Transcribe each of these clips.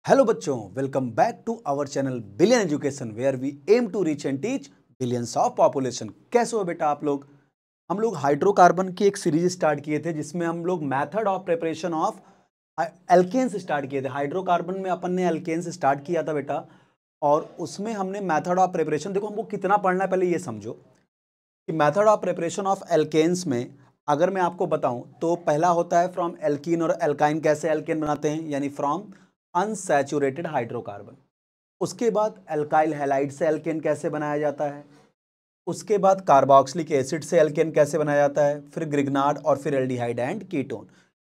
Hello बच्चों, welcome back to our channel Billion Education where we aim to reach and teach billions of population. कैसे हो बेटा आप लोग? हम लोग हाइड्रोकार्बन की एक सीरीज स्टार्ट किए थे जिसमें हम लोग method of preparation of alkanes start किए थे। हाइड्रोकार्बन में अपन ने एल्केन्स स्टार्ट किया था बेटा, और उसमें हमने मेथड ऑफ प्रिपरेशन, देखो हमको कितना पढ़ना है पहले ये समझो कि method of preparation of alkanes में अगर मैं आपको बताऊं तो पहला होता है फ्रॉम एल्कीन और एल्काइन। कैसे एल्केन बनाते हैं, यानी फ्रॉम अनसैचुरेटेड हाइड्रोकार्बन। उसके बाद एल्काइल हैलाइड से एल्केन कैसे बनाया जाता है, उसके बाद कार्बोक्सिलिक एसिड से एल्केन कैसे बनाया जाता है, फिर ग्रिग्नार्ड और फिर एल्डिहाइड एंड कीटोन।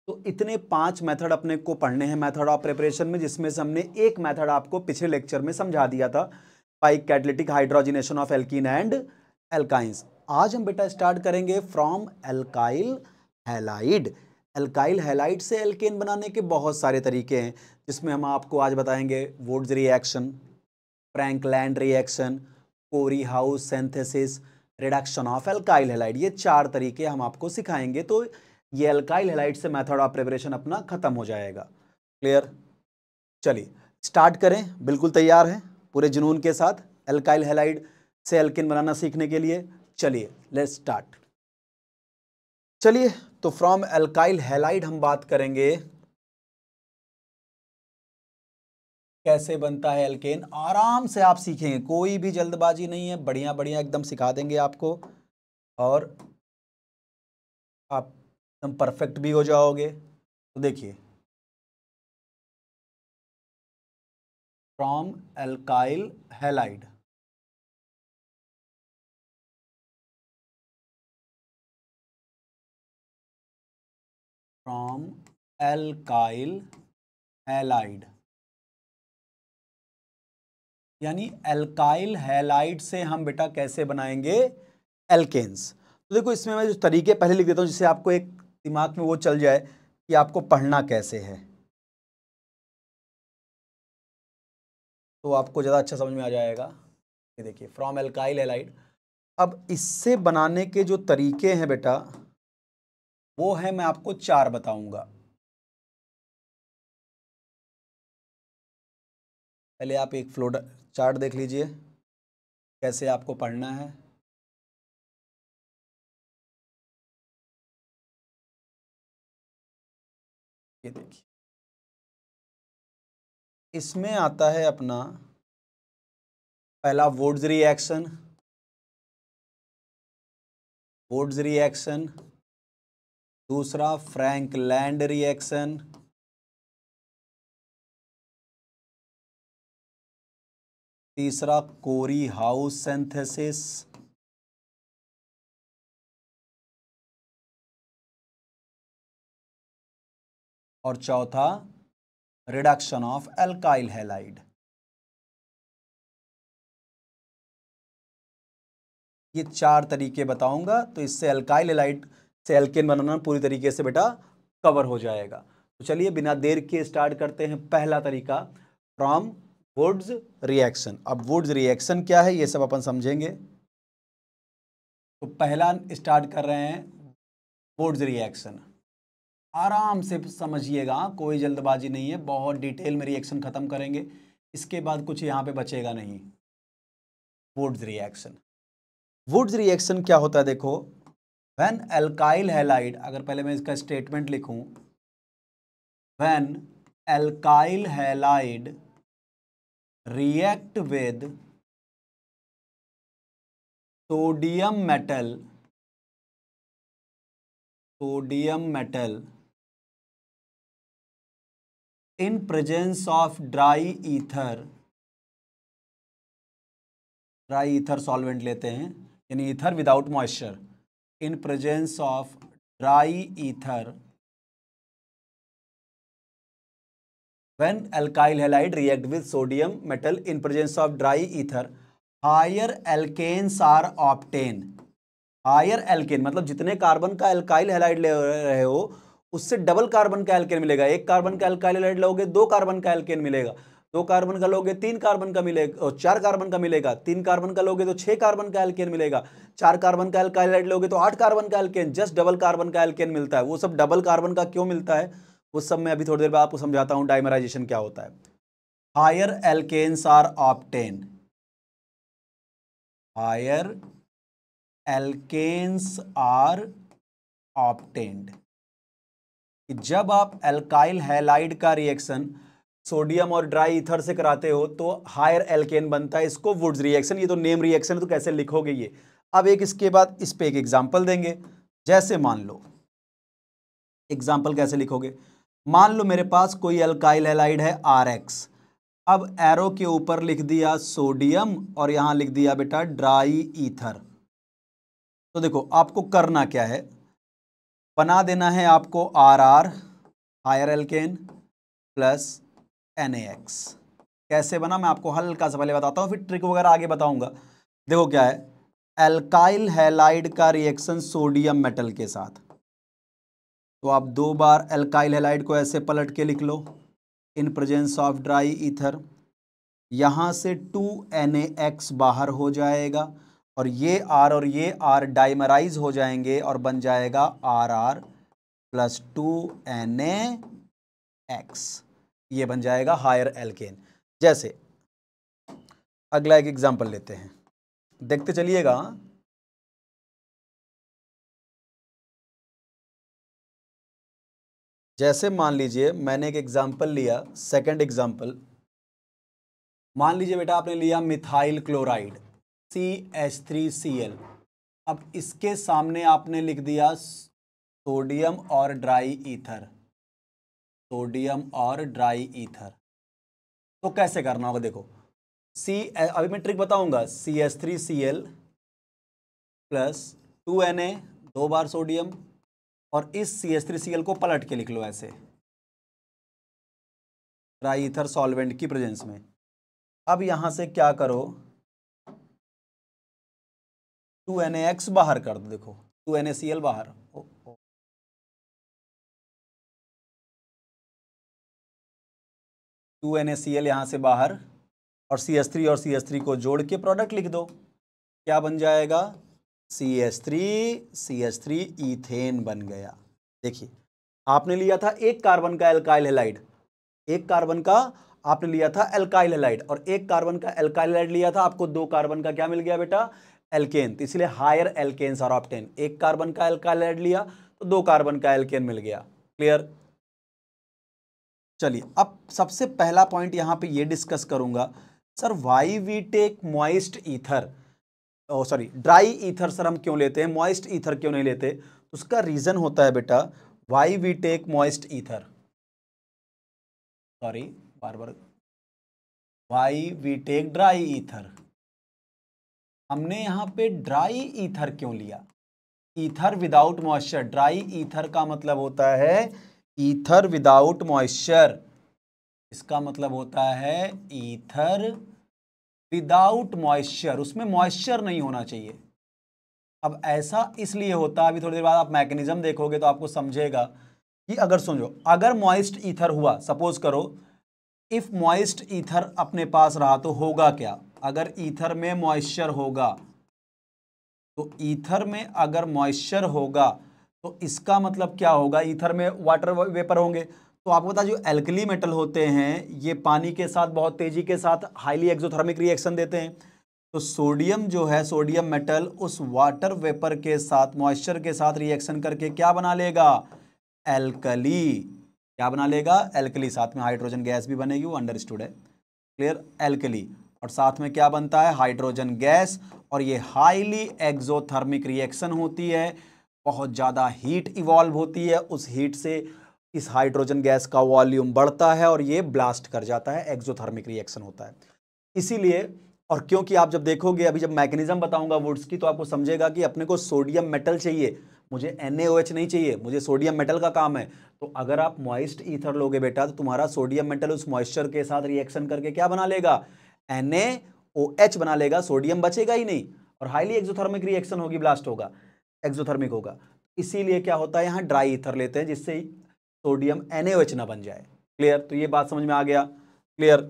तो इतने 5 मेथड अपने को पढ़ने हैं मेथड ऑफ प्रिपरेशन में, जिसमें से हमने एक मेथड आपको पिछले लेक्चर में समझा दिया था, by catalytic hydrogenation of alkene and alkynes. आज हम बेटा स्टार्ट करेंगे from alkyl halide. Alkyl halide से एल्केन बनाने के बहुत सारे तरीके हैं, जिसमें हम आपको आज बताएंगे Wood's reaction, Frankland reaction, Corey House synthesis, reduction of alkyl halide. ये 4 तरीके हम आपको सिखाएंगे, तो ये एल्काइल हैलाइड से मेथड ऑफ प्रिपरेशन अपना खत्म हो जाएगा। क्लियर? चलिए स्टार्ट करें। बिल्कुल तैयार हैं पूरे जुनून के साथ एल्काइल हैलाइड से एल्केन बनाना सीखने के लिए? चलिए लेट्स स्टार्ट। चलिए तो फ्रॉम एल्काइल हैलाइड हम बात करेंगे कैसे बनता है एल्केन। आराम से आप सीखेंगे, कोई भी जल्दबाजी नहीं है, बढ़िया बढ़िया एकदम सिखा देंगे आपको, और आप एकदम परफेक्ट भी हो जाओगे। तो देखिए, from alkyl halide, from alkyl halide, यानी एल्काइल हैलाइड से हम बेटा कैसे बनाएंगे एल्केन्स। तो देखो, इसमें मैं जो तरीके पहले लिख देता हूं जिससे आपको एक दिमाग में वो चल जाए कि आपको पढ़ना कैसे है, तो आपको ज़्यादा अच्छा समझ में आ जाएगा। ये देखिए, फ्रॉम एल्काइल हैलाइड। अब इससे बनाने के जो तरीके हैं बेटा, वो है मैं आपको 4 बताऊंगा। पहले आप एक फ्लो चार्ट देख लीजिए कैसे आपको पढ़ना है। ये देखिए, इसमें आता है अपना पहला वुड्स रिएक्शन, वुड्स रिएक्शन, दूसरा फ्रैंकलैंड रिएक्शन, तीसरा कोरी हाउस सिंथेसिस, और चौथा रिडक्शन ऑफ एल्काइल हैलाइड। ये 4 तरीके बताऊंगा, तो इससे एल्काइल हैलाइड से एल्केन बनाना पूरी तरीके से बेटा कवर हो जाएगा। तो चलिए बिना देर के स्टार्ट करते हैं पहला तरीका, फ्रॉम वुड्स रिएक्शन। अब वुड्स रिएक्शन क्या है ये सब अपन समझेंगे। तो पहला स्टार्ट कर रहे हैं वुड्स रिएक्शन। आराम से समझिएगा, कोई जल्दबाजी नहीं है, बहुत डिटेल में रिएक्शन खत्म करेंगे, इसके बाद कुछ यहाँ पे बचेगा नहीं। वुड्स रिएक्शन, वुड्स रिएक्शन क्या होता है देखो, व्हेन एल्काइल हैलाइड, अगर पहले मैं इसका स्टेटमेंट लिखूं, when alkyl halide react with sodium metal, sodium metal in presence of dry ether, dry ether solvent लेते हैं, यानी ether without moisture, in presence of dry ether, when alkyl halide react with sodium metal in presence of dry ether, higher alkanes are obtained। Higher alkane मतलब जितने carbon का alkyl halide ले रहे हो उससे डबल कार्बन का alkene मिलेगा। एक कार्बन का एल्काइल हैलाइड लोगे 2 कार्बन का एल्केन मिलेगा, 2 कार्बन का लोगे 3 कार्बन का मिलेगा, और 4 कार्बन का मिलेगा, 3 कार्बन का लोगे तो 6 कार्बन का एल्केन मिलेगा, 4 कार्बन का एल्काइल हैलाइड लोगे तो 8 कार्बन का एल्केन। जस्ट डबल कार्बन का एल्केन मिलता है। वो सब डबल कार्बन का क्यों मिलता है वो सब मैं अभी थोड़ी देर बाद आपको समझाता हूँ, डाइमराइजेशन क्या होता है। Higher alkanes are obtain, higher alkanes are obtained. जब आप एल्काइल हैलाइड का रिएक्शन सोडियम और ड्राई ईथर से कराते हो तो हायर एल्केन बनता है, इसको वुड्स रिएक्शन, ये तो नेम रिएक्शन है तो कैसे लिखोगे ये। अब एक इसके बाद इस पे एक एग्जांपल देंगे। जैसे मान लो, एग्जांपल कैसे लिखोगे, मान लो मेरे पास कोई एल्काइल हैलाइड है RX, अब एरो के ऊपर लिख दिया सोडियम और यहां लिख दिया बेटा ड्राई ईथर। तो देखो आपको करना क्या है, बना देना है आपको RR higher alkane plus NaX। कैसे बना मैं आपको हल्का सा पहले बताता हूं, फिर ट्रिक वगैरह आगे बताऊंगा। देखो क्या है, एल्काइल हैलाइड का रिएक्शन सोडियम मेटल के साथ, तो आप 2 बार एल्काइल हैलाइड को ऐसे पलट के लिख लो in presence of dry ether, यहां से 2NaX बाहर हो जाएगा और ये R और ये R डाइमराइज हो जाएंगे और बन जाएगा RR प्लस 2NaX, ये बन जाएगा हायर एल्केन। जैसे अगला एक एग्जांपल लेते हैं, देखते चलिएगा। जैसे मान लीजिए मैंने एक एग्जांपल लिया, सेकंड एग्जांपल, मान लीजिए बेटा आपने लिया मिथाइल क्लोराइड CH3Cl। अब इसके सामने आपने लिख दिया सोडियम और ड्राई ईथर, सोडियम और ड्राई ईथर। तो कैसे करना होगा, देखो अभी मैं ट्रिक बताऊंगा, CH3Cl प्लस 2Na, 2 बार सोडियम, और इस CH3Cl को पलट के लिख लो ऐसे ड्राई ईथर सॉल्वेंट की प्रेजेंस में। अब यहां से क्या करो, 2NaX बाहर कर दो, देखो 2NaCl बाहर, 2NaCl यहां से बाहर, और CH3 और CH3 को जोड़ के प्रोडक्ट लिख दो, क्या बन जाएगा CH3 ईथेन बन गया। देखिए आपने लिया था एक कार्बन का एल्काइल हैलाइड, एक कार्बन का आपने लिया था एल्काइल हैलाइड, और एक कार्बन का एल्काइल हैलाइड लिया था, आपको 2 कार्बन का क्या मिल गया बेटा, एल्केन। तो इसलिए हायर एल्केन्स आर ऑब्टेन, एक कार्बन का एल्काइल हैलाइड लिया तो 2 कार्बन का एल्केन मिल गया। क्लियर। चलिए अब सबसे पहला पॉइंट यहां पे ये डिस्कस करूंगा, sir why we take moist ether, sorry dry ether sir हम क्यों लेते हैं, मॉइस्ट ईथर क्यों नहीं लेते। उसका रीजन होता है बेटा, why we take moist ether, sorry बार बार, why we take dry ether. हमने यहां पे ड्राई ईथर क्यों लिया, ether without moisture, dry ether का मतलब होता है ईथर विदाउट मॉइस्चर, इसका मतलब होता है ईथर विदाउट मॉइस्चर, उसमें मॉइस्चर नहीं होना चाहिए। अब ऐसा इसलिए होता है, अभी थोड़ी देर बाद आप मैकेनिज्म देखोगे तो आपको समझेगा कि अगर समझो, अगर मॉइस्ट ईथर हुआ, सपोज करो इफ मॉइस्ट ईथर अपने पास रहा तो होगा क्या, अगर ईथर में मॉइस्चर होगा, तो ईथर में अगर मॉइस्चर होगा तो इसका मतलब क्या होगा, ईथर में वाटर वेपर होंगे। तो आपको पता जो एल्कली मेटल होते हैं ये पानी के साथ बहुत तेजी के साथ हाईली एक्सोथर्मिक रिएक्शन देते हैं। तो सोडियम जो है, सोडियम मेटल उस वाटर वेपर के साथ, मॉइस्चर के साथ रिएक्शन करके क्या बना लेगा, एल्कली। क्या बना लेगा, एल्कली। साथ में हाइड्रोजन गैस भी बनेगी, वो अंडरस्टूड है। क्लियर, एल्कली, और साथ में क्या बनता है, हाइड्रोजन गैस, और ये हाईली एक्सोथर्मिक रिएक्शन होती है, बहुत ज़्यादा हीट इवॉल्व होती है, उस हीट से इस हाइड्रोजन गैस का वॉल्यूम बढ़ता है और ये ब्लास्ट कर जाता है, एक्सोथर्मिक रिएक्शन होता है। इसीलिए, और क्योंकि आप जब देखोगे, अभी जब मैकेनिज्म बताऊंगा वुड्स की, तो आपको समझेगा कि अपने को सोडियम मेटल चाहिए, मुझे NaOH नहीं चाहिए, मुझे सोडियम मेटल का काम है। तो अगर आप मॉइस्ट ईथर लोगे बेटा तो तुम्हारा सोडियम मेटल उस मॉइस्चर के साथ रिएक्शन करके क्या बना लेगा, NaOH बना लेगा, सोडियम बचेगा ही नहीं, और हाईली एक्सोथर्मिक रिएक्शन होगी, ब्लास्ट होगा, एक्सोथर्मिक होगा। इसीलिए क्या होता है, यहाँ ड्राई ईथर लेते हैं जिससे सोडियम NaOH ना बन जाए। क्लियर, तो ये बात समझ में आ गया। क्लियर।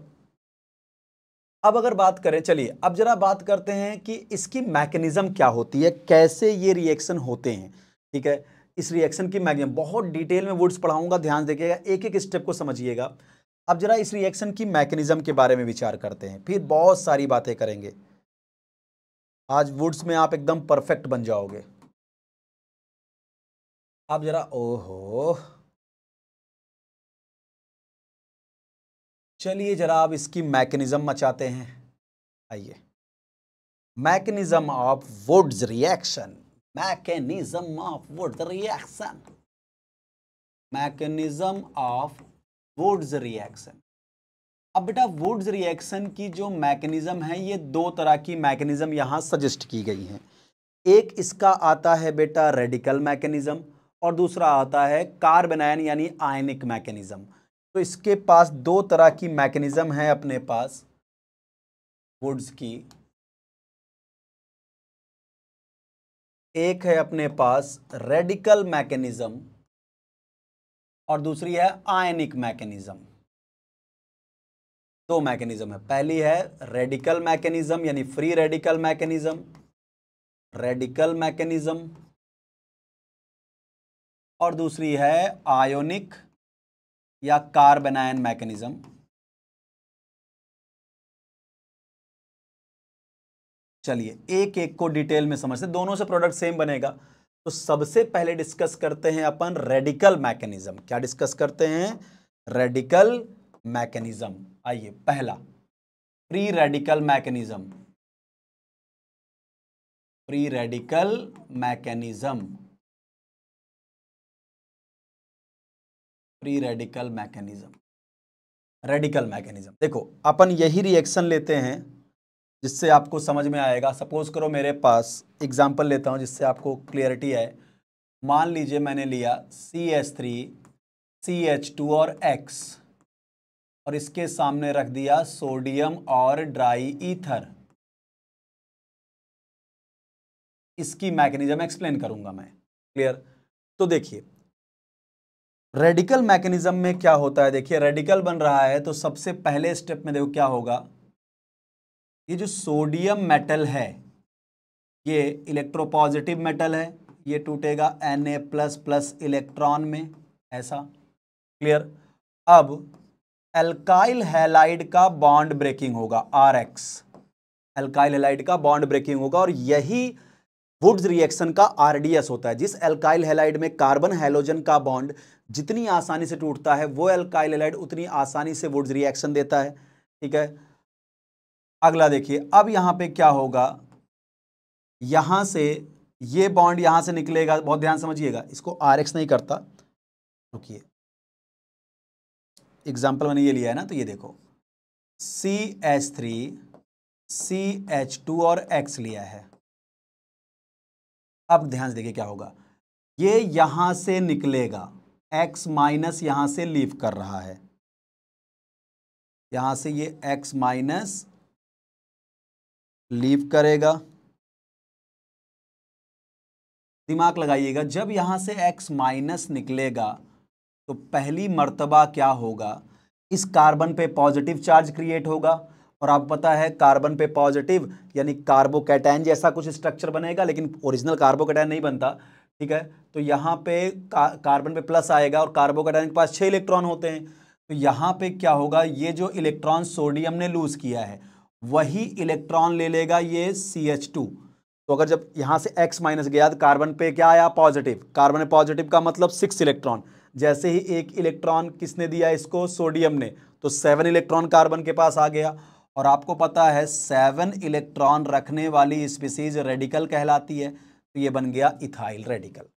अब अगर बात करें, चलिए अब जरा बात करते हैं कि इसकी मैकेनिज्म क्या होती है, कैसे ये रिएक्शन होते हैं। ठीक है, इस रिएक्शन की मैकेनिज्म बहुत डिटेल में वुड्स पढ़ाऊंगा, ध्यान देखिएगा, एक एक स्टेप को समझिएगा। अब जरा इस रिएक्शन की मैकेनिज्म के बारे में विचार करते हैं, फिर बहुत सारी बातें करेंगे। आज वुड्स में आप एकदम परफेक्ट बन जाओगे। आप जरा, ओहो, चलिए जरा अब इसकी मैकेनिज्म मचाते हैं। आइए, mechanism of Wurtz reaction, mechanism of Wurtz reaction, mechanism of Wurtz reaction. अब बेटा वुड्स रिएक्शन की जो मैकेनिज्म है, ये दो तरह की मैकेनिज्म यहां सजेस्ट की गई हैं। एक इसका आता है बेटा रेडिकल मैकेनिज्म और दूसरा आता है कार्बेनायन यानी आयनिक मैकेनिज्म। तो इसके पास दो तरह की मैकेनिज्म है अपने पास वुड्स की। एक है अपने पास रेडिकल मैकेनिज्म और दूसरी है आयनिक मैकेनिज्म। दो मैकेनिज्म है, पहली है रेडिकल मैकेनिज्म यानी free radical mechanism, radical mechanism, और दूसरी है आयोनिक या कार्बेनायन मैकेनिज्म। चलिए एक एक को डिटेल में समझते, दोनों से प्रोडक्ट सेम बनेगा। तो सबसे पहले डिस्कस करते हैं अपन रेडिकल मैकेनिज्म। क्या डिस्कस करते हैं? Radical mechanism. आइए, पहला free radical mechanism, free radical mechanism, free radical mechanism. Radical mechanism देखो, अपन यही रिएक्शन लेते हैं जिससे आपको समझ में आएगा। सपोज करो मेरे पास एग्जांपल लेता हूं जिससे आपको क्लियरिटी है। मान लीजिए मैंने लिया CH3 CH2 और X और इसके सामने रख दिया सोडियम और ड्राई ईथर। इसकी मैकेनिज्म एक्सप्लेन करूंगा मैं, क्लियर? तो देखिए रेडिकल मैकेनिज्म में क्या होता है। देखिए रेडिकल बन रहा है तो सबसे पहले स्टेप में देखो क्या होगा। ये जो सोडियम मेटल है ये इलेक्ट्रोपॉजिटिव मेटल है, ये टूटेगा Na++ इलेक्ट्रॉन में, ऐसा, क्लियर? अब एल्काइल हैलाइड का बॉन्ड ब्रेकिंग होगा, RX, एल्काइल हैलाइड का बॉन्ड ब्रेकिंग होगा और यही वुड्स रिएक्शन का RDS होता है। जिस एल्काइल हैलाइड में कार्बन हैलोजन का बॉन्ड जितनी आसानी से टूटता है वो एल्काइल हैलाइड उतनी आसानी से वुड्स रिएक्शन देता है, ठीक है? अगला देखिए, अब यहां पे क्या होगा, यहां से ये बॉन्ड यहां से निकलेगा, बहुत ध्यान समझिएगा, इसको RX नहीं करता, रुकिए, एग्जाम्पल मैंने ये लिया है ना, तो ये देखो CH3 CH2 और X लिया है। अब ध्यान से देखिए क्या होगा, ये यहां से निकलेगा, X माइनस यहां से लीव कर रहा है, यहां से ये X माइनस लीव करेगा। दिमाग लगाइएगा, जब यहां से X माइनस निकलेगा तो पहली मर्तबा क्या होगा, इस कार्बन पे पॉजिटिव चार्ज क्रिएट होगा और आपको पता है कार्बन पे पॉजिटिव यानी कार्बोकैटायन जैसा कुछ स्ट्रक्चर बनेगा, लेकिन ओरिजिनल कार्बोकैटायन नहीं बनता, ठीक है? तो यहाँ पे कार्बन पे प्लस आएगा और कार्बोकैटायन के पास 6 इलेक्ट्रॉन होते हैं। तो यहाँ पे क्या होगा, ये जो इलेक्ट्रॉन सोडियम ने लूज किया है वही इलेक्ट्रॉन ले लेगा ये CH2। तो अगर जब यहाँ से X माइनस गया तो कार्बन पे क्या आया, पॉजिटिव। कार्बन में पॉजिटिव का मतलब 6 इलेक्ट्रॉन। जैसे ही एक इलेक्ट्रॉन किसने दिया इसको, सोडियम ने, तो 7 इलेक्ट्रॉन कार्बन के पास आ गया। और आपको पता है 7 इलेक्ट्रॉन रखने वाली स्पीसीज रेडिकल कहलाती है, तो ये बन गया इथाइल रेडिकल।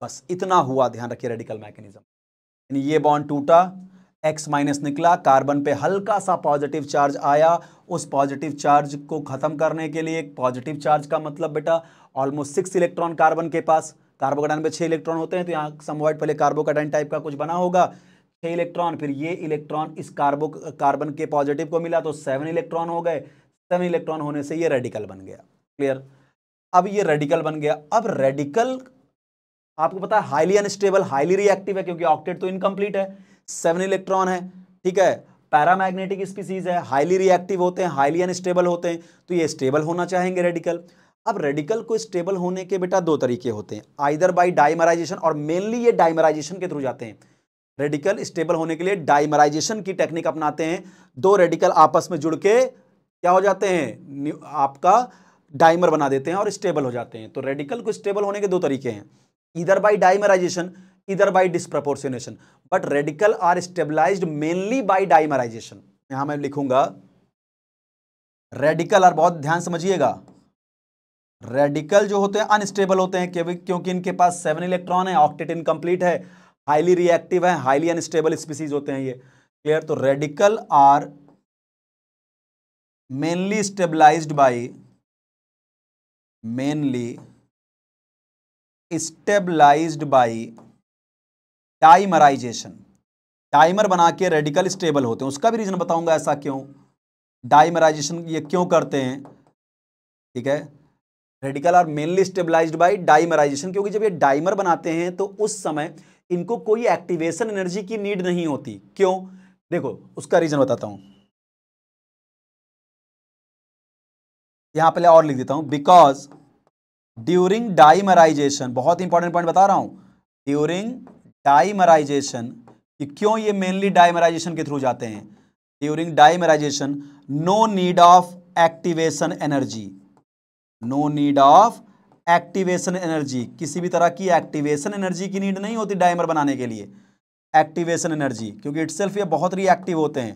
बस इतना हुआ, ध्यान रखिए रेडिकल मैकेनिज्म। यानी ये बॉन्ड टूटा, X माइनस निकला, कार्बन पे हल्का सा पॉजिटिव चार्ज आया, उस पॉजिटिव चार्ज को खत्म करने के लिए, पॉजिटिव चार्ज का मतलब बेटा ऑलमोस्ट 6 इलेक्ट्रॉन कार्बन के पास, कार्बोकैटायन पे 6 इलेक्ट्रॉन होते हैं, तो यहाँ समवाइड पहले कार्बोकैटायन टाइप का कुछ बना होगा, 6 इलेक्ट्रॉन, फिर ये इलेक्ट्रॉन इस कार्बन के पॉजिटिव को मिला तो 7 इलेक्ट्रॉन हो गए। 7 इलेक्ट्रॉन होने से ये रेडिकल बन गया, क्लियर? अब ये रेडिकल बन गया। अब रेडिकल आपको पता है हाईली अनस्टेबल, हाईली रिएक्टिव है क्योंकि ऑक्टेट तो इनकम्प्लीट है, 7 इलेक्ट्रॉन है, ठीक है? पैरामैग्नेटिक स्पीसीज है, हाईली रिएक्टिव होते हैं, हाईली अनस्टेबल होते हैं, तो ये स्टेबल होना चाहेंगे रेडिकल। अब रेडिकल को स्टेबल होने के बेटा दो तरीके होते हैं, आइदर बाय डाइमराइजेशन, और मेनली ये डाइमराइजेशन के थ्रू जाते हैं। रेडिकल स्टेबल होने के लिए डाइमराइजेशन की टेक्निक अपनाते हैं। दो रेडिकल आपस में जुड़ के क्या हो जाते हैं, आपका डाइमर बना देते हैं और स्टेबल हो जाते हैं। तो रेडिकल को स्टेबल होने के दो तरीके हैं, इधर बाय डाइमराइजेशन, इधर by disproportionation. But radical are stabilized mainly by dimerization. यहां मैं लिखूंगा रेडिकल, और बहुत ध्यान समझिएगा, रेडिकल जो होते हैं अनस्टेबल होते हैं क्योंकि इनके पास 7 इलेक्ट्रॉन है, ऑक्टेट इनकम्प्लीट है, हाईली रिएक्टिव है, हाईली अनस्टेबल स्पीसीज होते हैं ये। क्लियर? तो radical are mainly stabilised by dimerization. Dimer बना के रेडिकल स्टेबल होते हैं। उसका भी रीजन बताऊंगा ऐसा क्यों, डाइमराइजेशन ये क्यों करते हैं। ठीक है, radical are mainly stabilised by dimerization, क्योंकि जब ये डाइमर बनाते हैं तो उस समय इनको कोई एक्टिवेशन एनर्जी की नीड नहीं होती। क्यों? देखो उसका रीजन बताता हूं, यहां पहले और लिख देता हूं, बिकॉज ड्यूरिंग डाइमराइजेशन, बहुत इंपॉर्टेंट पॉइंट बता रहा हूं, ड्यूरिंग डाइमराइजेशन, कि क्यों ये मेनली डाइमराइजेशन के थ्रू जाते हैं। During dimerization no need of activation energy, no need of activation energy, किसी भी तरह की एक्टिवेशन एनर्जी की नीड नहीं होती डाइमर बनाने के लिए। एक्टिवेशन एनर्जी, क्योंकि इटसेल्फ ये बहुत रिएक्टिव होते हैं,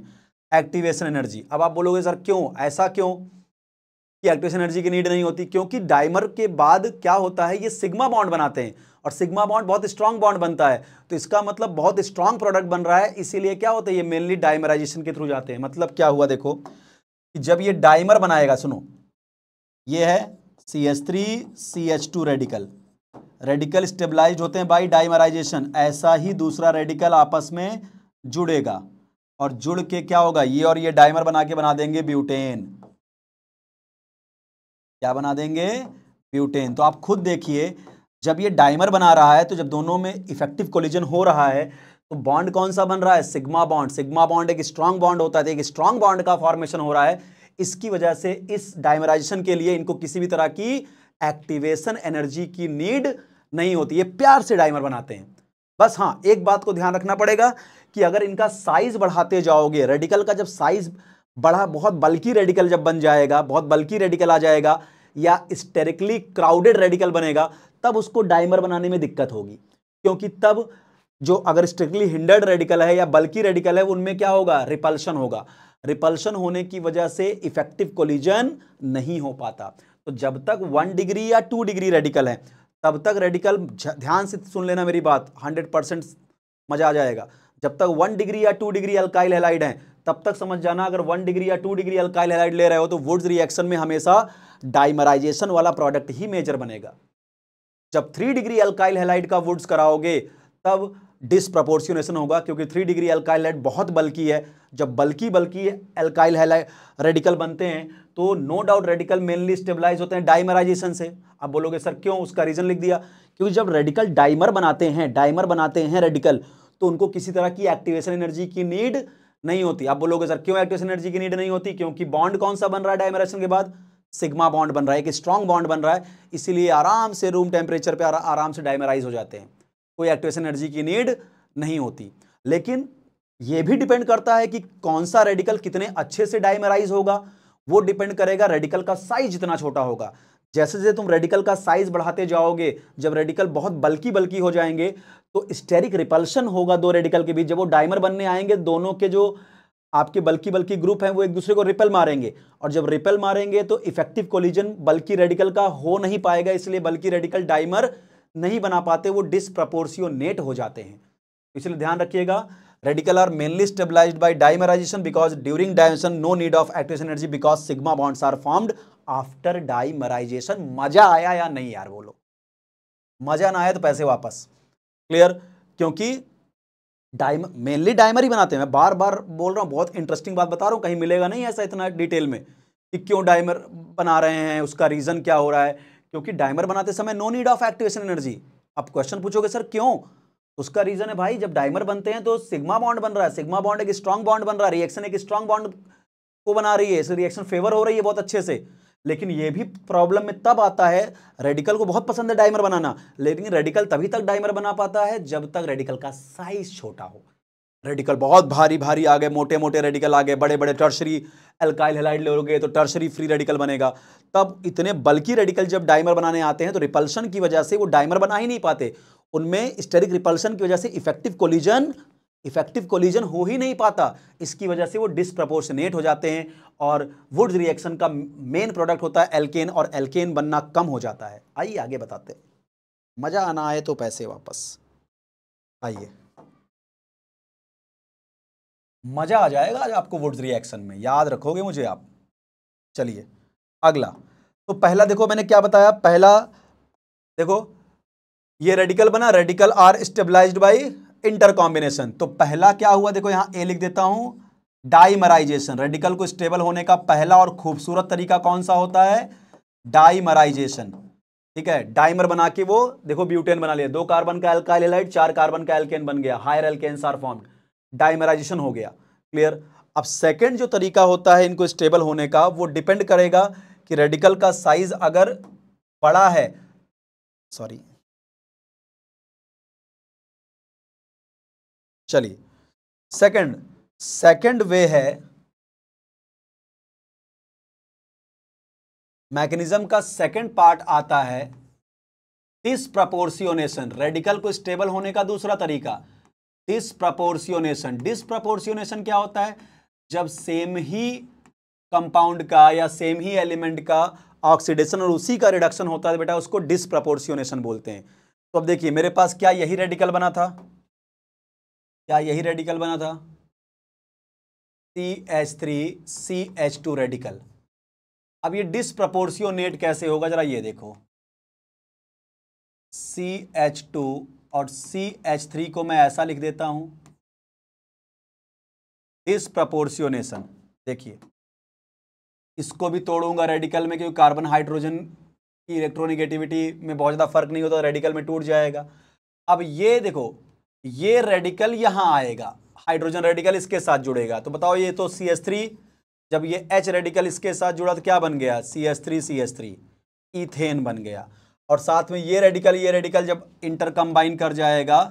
एक्टिवेशन एनर्जी। अब आप बोलोगे सर क्यों, ऐसा क्यों कि एक्टिवेशन एनर्जी की नीड नहीं होती? क्योंकि डाइमर के बाद क्या होता है, ये सिग्मा बॉन्ड बनाते हैं, और सिग्मा बॉन्ड बहुत स्ट्रांग बॉन्ड बनता है, तो इसका मतलब बहुत स्ट्रांग प्रोडक्ट बन रहा है, इसीलिए क्या होता है, ये मेनली डाइमराइजेशन के थ्रू जाते हैं। मतलब क्या हुआ, देखो कि जब ये डाइमर बनाएगा, सुनो ये है CH3CH2 रेडिकल, रेडिकल स्टेबलाइज्ड होते हैं बाय डाइमराइजेशन। ऐसा ही दूसरा रेडिकल आपस में जुड़ेगा, और जुड़ के क्या होगा, ये और ये डाइमर बना के बना देंगे ब्यूटेन। क्या बना देंगे? ब्यूटेन। तो आप खुद देखिए, जब ये डाइमर बना रहा है तो जब दोनों में इफेक्टिव कोलिजन हो रहा है तो बॉन्ड कौन सा बन रहा है, सिग्मा बॉन्ड। सिग्मा बॉन्ड एक स्ट्रांग बॉन्ड होता है, एक स्ट्रांग बॉन्ड का फॉर्मेशन हो रहा है। इसकी वजह से इस डाइमराइजेशन के लिए इनको किसी भी तरह की एक्टिवेशन एनर्जी की नीड नहीं होती, ये प्यार से डाइमर बनाते हैं। बस हाँ, एक बात को ध्यान रखना पड़ेगा कि अगर इनका साइज बढ़ाते जाओगे, रेडिकल का जब साइज बढ़ा, बहुत बल्कि रेडिकल जब बन जाएगा, बहुत बल्कि रेडिकल आ जाएगा, या स्टेरिकली क्राउडेड रेडिकल बनेगा, तब उसको डाइमर बनाने में दिक्कत होगी। क्योंकि तब जो अगर स्ट्रिक्टली हिंडर्ड रेडिकल है या बल्कि रेडिकल है, उनमें क्या होगा, रिपल्शन होगा। रिपल्शन होने की वजह से इफेक्टिव कोलिजन नहीं हो पाता। तो जब तक 1 डिग्री या 2 डिग्री रेडिकल है, तब तक रेडिकल, ध्यान से सुन लेना मेरी बात, 100% मजा आ जाएगा। जब तक 1 डिग्री या 2 डिग्री अल्काइल हैलाइड है, तब तक समझ जाना, अगर 1 डिग्री या 2 डिग्री अल्काइल हैलाइड ले रहे हो तो वुड्स रिएक्शन में हमेशा डाइमराइजेशन वाला प्रोडक्ट ही मेजर बनेगा। जब 3 डिग्री अल्काइल हैलाइड का वुड्स कराओगे तब डिसप्रपोर्शनेशन होगा, क्योंकि 3 डिग्री अल्काइल हैलाइड बहुत बल्कि है। जब बल्कि अल्काइल हैलाइड रेडिकल बनते हैं तो no doubt radical mainly stabilize होते हैं डाइमराइजेशन से। आप बोलोगे सर क्यों, उसका रीजन लिख दिया, क्योंकि जब रेडिकल डाइमर बनाते हैं रेडिकल, तो उनको किसी तरह की एक्टिवेशन एनर्जी की नीड नहीं होती। आप बोलोगे सर क्यों एक्टिवेशन एनर्जी की नीड नहीं होती? क्योंकि बॉन्ड कौन सा बन रहा है डाइमरेशन के बाद, सिग्मा बॉन्ड बन रहा है, एक स्ट्रॉन्ग बॉन्ड बन रहा है, इसीलिए आराम से रूम टेम्परेचर पे आराम से डाइमराइज हो जाते हैं, कोई एक्टिवेशन एनर्जी की नीड नहीं होती। लेकिन यह भी डिपेंड करता है कि कौन सा रेडिकल कितने अच्छे से डाइमराइज होगा, वो डिपेंड करेगा रेडिकल का साइज जितना छोटा होगा। जैसे जैसे तुम रेडिकल का साइज बढ़ाते जाओगे, जब रेडिकल बहुत बल्कि हो जाएंगे तो स्टेरिक रिपल्शन होगा दो रेडिकल के बीच। जब वो डाइमर बनने आएंगे, दोनों के जो आपके बल्कि ग्रुप हैं वो एक दूसरे को रिपेल मारेंगे, और जब रिपेल मारेंगे तो इफेक्टिव कोलिजन बल्कि रेडिकल का हो नहीं पाएगा, इसलिए बल्कि रेडिकल डाइमर नहीं बना पाते, वो डिसप्रपोर्शियोनेट हो जाते हैं। इसलिए ध्यान रखिएगा, radical are mainly stabilised by dimerisation because during dimerisation no need of activation energy because sigma bonds are formed after dimerisation. मजा आया या नहीं यार, बोलो। मजा ना आया तो पैसे वापस। क्लियर? क्योंकि मेनली डाइमर ही बनाते हैं। मैं बार बार बोल रहा हूं, बहुत इंटरेस्टिंग बात बता रहा हूं, कहीं मिलेगा नहीं ऐसा इतना डिटेल में कि क्यों डाइमर बना रहे हैं, उसका रीजन क्या हो रहा है। क्योंकि डाइमर बनाते समय no need of activation energy. आप क्वेश्चन पूछोगे सर क्यों, उसका रीजन है भाई, जब डाइमर बनते हैं तो सिग्मा बॉन्ड बन रहा है, सिग्मा बॉन्ड एक स्ट्रॉन्ग बॉन्ड बन रहा है, रिएक्शन एक स्ट्रॉन्ग बॉन्ड को बना रही है, इस रिएक्शन फेवर हो रही है बहुत अच्छे से। लेकिन ये भी प्रॉब्लम में तब आता है, रेडिकल को बहुत पसंद है डाइमर बनाना, लेकिन रेडिकल तभी तक डाइमर बना पाता है जब तक रेडिकल का साइज छोटा हो। रेडिकल बहुत भारी भारी आ गए, मोटे मोटे रेडिकल आ गए, बड़े बड़े टर्शरी एल्काइल हैलाइड लोगे तो टर्शरी फ्री रेडिकल बनेगा। तब इतने बल्कि रेडिकल जब डाइमर बनाने आते हैं तो रिपल्शन की वजह से वो डाइमर बना ही नहीं पाते, उनमें स्टेरिक रिपल्शन की वजह से इफेक्टिव कोलिजन हो ही नहीं पाता। इसकी वजह से वो डिसप्रपोर्शनेट हो जाते हैं और वुड्स रिएक्शन का मेन प्रोडक्ट होता है एल्केन, और एल्केन बनना कम हो जाता है। आइए आगे बताते हैं, मजा आना आए तो पैसे वापस। आइए, मजा आ जाएगा आज आपको वुड्स रिएक्शन में, याद रखोगे मुझे आप। चलिए अगला, तो पहला देखो मैंने क्या बताया, पहला देखो ये रेडिकल बना, radical are stabilized by inter combination. तो पहला क्या हुआ, देखो यहां ए लिख देता हूं, डाइमराइजेशन। रेडिकल को स्टेबल होने का पहला और खूबसूरत तरीका कौन सा होता है, डाइमराइजेशन। ठीक है, डाइमर बना के वो देखो ब्यूटेन बना लिया, 2 कार्बन का एल्काइल हैलाइड 4 कार्बन का एल्केन बन गया, higher alkanes are formed, dimerization हो गया। क्लियर। अब सेकंड जो तरीका होता है इनको स्टेबल होने का, वो डिपेंड करेगा कि रेडिकल का साइज अगर बड़ा है, सॉरी चलिए सेकंड वे है, मैकेनिज्म का सेकंड पार्ट आता है डिसप्रपोर्शियोनेशन। रेडिकल को स्टेबल होने का दूसरा तरीका डिसप्रपोर्शियोनेशन। डिसप्रपोर्शियोनेशन क्या होता है, जब सेम ही कंपाउंड का या सेम ही एलिमेंट का ऑक्सीडेशन और उसी का रिडक्शन होता है बेटा, उसको डिसप्रपोर्शियोनेशन बोलते हैं। तो अब देखिए मेरे पास क्या यही रेडिकल बना था, क्या यही रेडिकल बना था, CH3CH2 रेडिकल। अब ये डिसप्रपोर्शियोनेट कैसे होगा जरा ये देखो, CH2 और CH3 को मैं ऐसा लिख देता हूं, डिसप्रपोर्शियोनेशन। देखिए इसको भी तोड़ूंगा रेडिकल में, क्योंकि कार्बन हाइड्रोजन की इलेक्ट्रोनेगेटिविटी में बहुत ज़्यादा फर्क नहीं होता, रेडिकल में टूट जाएगा। अब ये देखो, ये रेडिकल यहां आएगा, हाइड्रोजन रेडिकल इसके साथ जुड़ेगा, तो बताओ ये तो CH3, जब ये H रेडिकल इसके साथ जुड़ा तो क्या बन गया, CH3 इथेन बन गया। और साथ में ये रेडिकल जब इंटर कंबाइन कर जाएगा,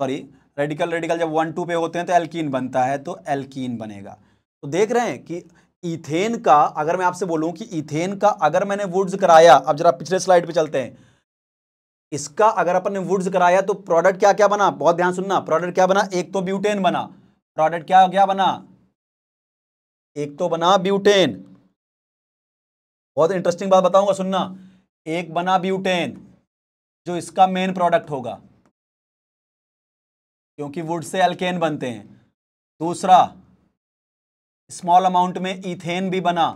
सॉरी रेडिकल जब 1-2 पे होते हैं तो एल्कीन बनता है, तो एल्कीन बनेगा। तो देख रहे हैं कि इथेन का, अगर मैं आपसे बोलूं कि इथेन का अगर मैंने वुड्स कराया, अब जरा पिछले स्लाइड पे चलते हैं, इसका अगर अपन ने वुड्स कराया तो प्रोडक्ट क्या क्या बना, बहुत ध्यान सुनना, प्रोडक्ट क्या बना, एक तो ब्यूटेन बना, प्रोडक्ट क्या क्या बना, एक तो बना ब्यूटेन। बहुत इंटरेस्टिंग बात बताऊंगा, सुनना, एक बना ब्यूटेन जो इसका मेन प्रोडक्ट होगा, क्योंकि वुड से एल्केन बनते हैं। दूसरा, स्मॉल अमाउंट में इथेन भी बना,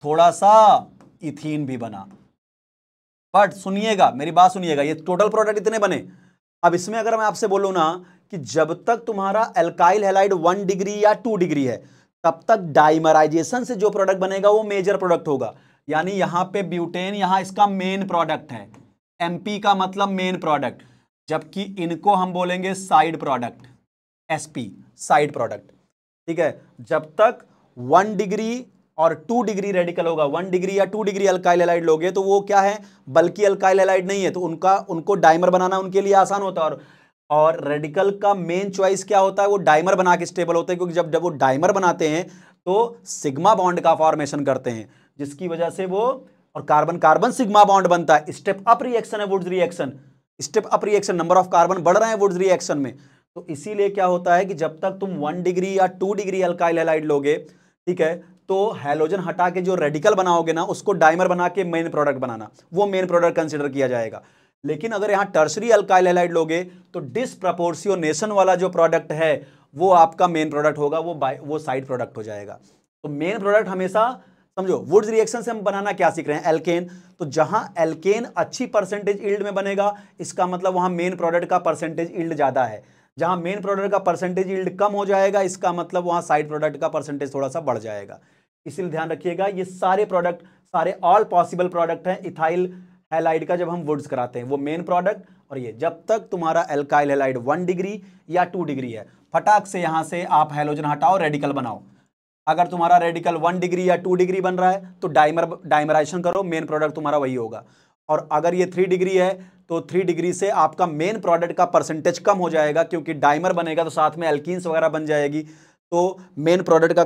थोड़ा सा इथीन भी बना। बट सुनिएगा, मेरी बात सुनिएगा, ये टोटल प्रोडक्ट इतने बने। अब इसमें अगर मैं आपसे बोलूं ना कि जब तक तुम्हारा एल्काइल हैलाइड 1 डिग्री या 2 डिग्री है, तब तक डाइमराइजेशन से जो प्रोडक्ट बनेगा वो मेजर प्रोडक्ट होगा। यानी यहां पे ब्यूटेन, यहां इसका मेन प्रोडक्ट है, MP का मतलब मेन प्रोडक्ट, जबकि इनको हम बोलेंगे side product, SP side product. ठीक है, जब तक 1 डिग्री और 2 डिग्री रेडिकल होगा, 1 डिग्री या 2 डिग्री अल्काइल हैलाइड लोगे तो वो क्या है, बल्कि अल्काइल हैलाइड नहीं है, तो उनको डाइमर बनाना उनके लिए आसान होता है। और रेडिकल का मेन चॉइस क्या होता है, वो डाइमर बना के स्टेबल होते हैं, क्योंकि जब वो डाइमर बनाते हैं तो सिग्मा बॉन्ड का फॉर्मेशन करते हैं, जिसकी वजह से वो, और कार्बन कार्बन सिग्मा बॉन्ड बनता है, स्टेप अप रिएक्शन है Wurtz reaction, step up reaction, number of carbon बढ़ रहे हैं वुड्स रिएक्शन में। तो इसीलिए क्या होता है कि जब तक तुम 1 डिग्री या 2 डिग्री अल्काइल हैलाइड लोगे, ठीक है, तो हैलोजन हटा के जो रेडिकल बनाओगे ना, उसको डाइमर बना के मेन प्रोडक्ट बनाना, वो मेन प्रोडक्ट कंसीडर किया जाएगा। लेकिन अगर यहां टर्शरी अल्काइल हैलाइड लोगे तो डिसप्रपोर्शियोनेशन वाला जो प्रोडक्ट है वो आपका मेन प्रोडक्ट होगा, वो साइड प्रोडक्ट हो जाएगा। तो मेन प्रोडक्ट हमेशा समझो, वुड्स रिएक्शन से हम बनाना क्या सीख रहे हैं, एल्केन। तो जहां एल्केन अच्छी परसेंटेज यील्ड में बनेगा, इसका मतलब वहां मेन प्रोडक्ट का परसेंटेज यील्ड ज्यादा है। जहां मेन प्रोडक्ट का परसेंटेज यील्ड कम हो जाएगा, इसका मतलब वहां साइड प्रोडक्ट का परसेंटेज थोड़ा सा बढ़ जाएगा। इसलिए ध्यान रखिएगा, ये सारे प्रोडक्ट, सारे ऑल पॉसिबल प्रोडक्ट हैं इथाइल हैलाइड का, जब हम वुड्स कराते हैं वो मेन प्रोडक्ट। और ये जब तक तुम्हारा एल्काइल हैलाइड 1 डिग्री या 2 डिग्री है, फटाक से यहां से आप हैलोजन हटाओ, रेडिकल बनाओ। अगर तुम्हारा रेडिकल 1 डिग्री या 2 डिग्री बन रहा है तो डाइमराइजेशन करो, मेन प्रोडक्ट तुम्हारा वही होगा। और अगर ये 3 डिग्री है तो 3 डिग्री से आपका मेन प्रोडक्ट का परसेंटेज कम हो जाएगा, क्योंकि डाइमर बनेगा तो साथ में एल्कीन्स वगैरह बन जाएगी, तो मेन प्रोडक्ट का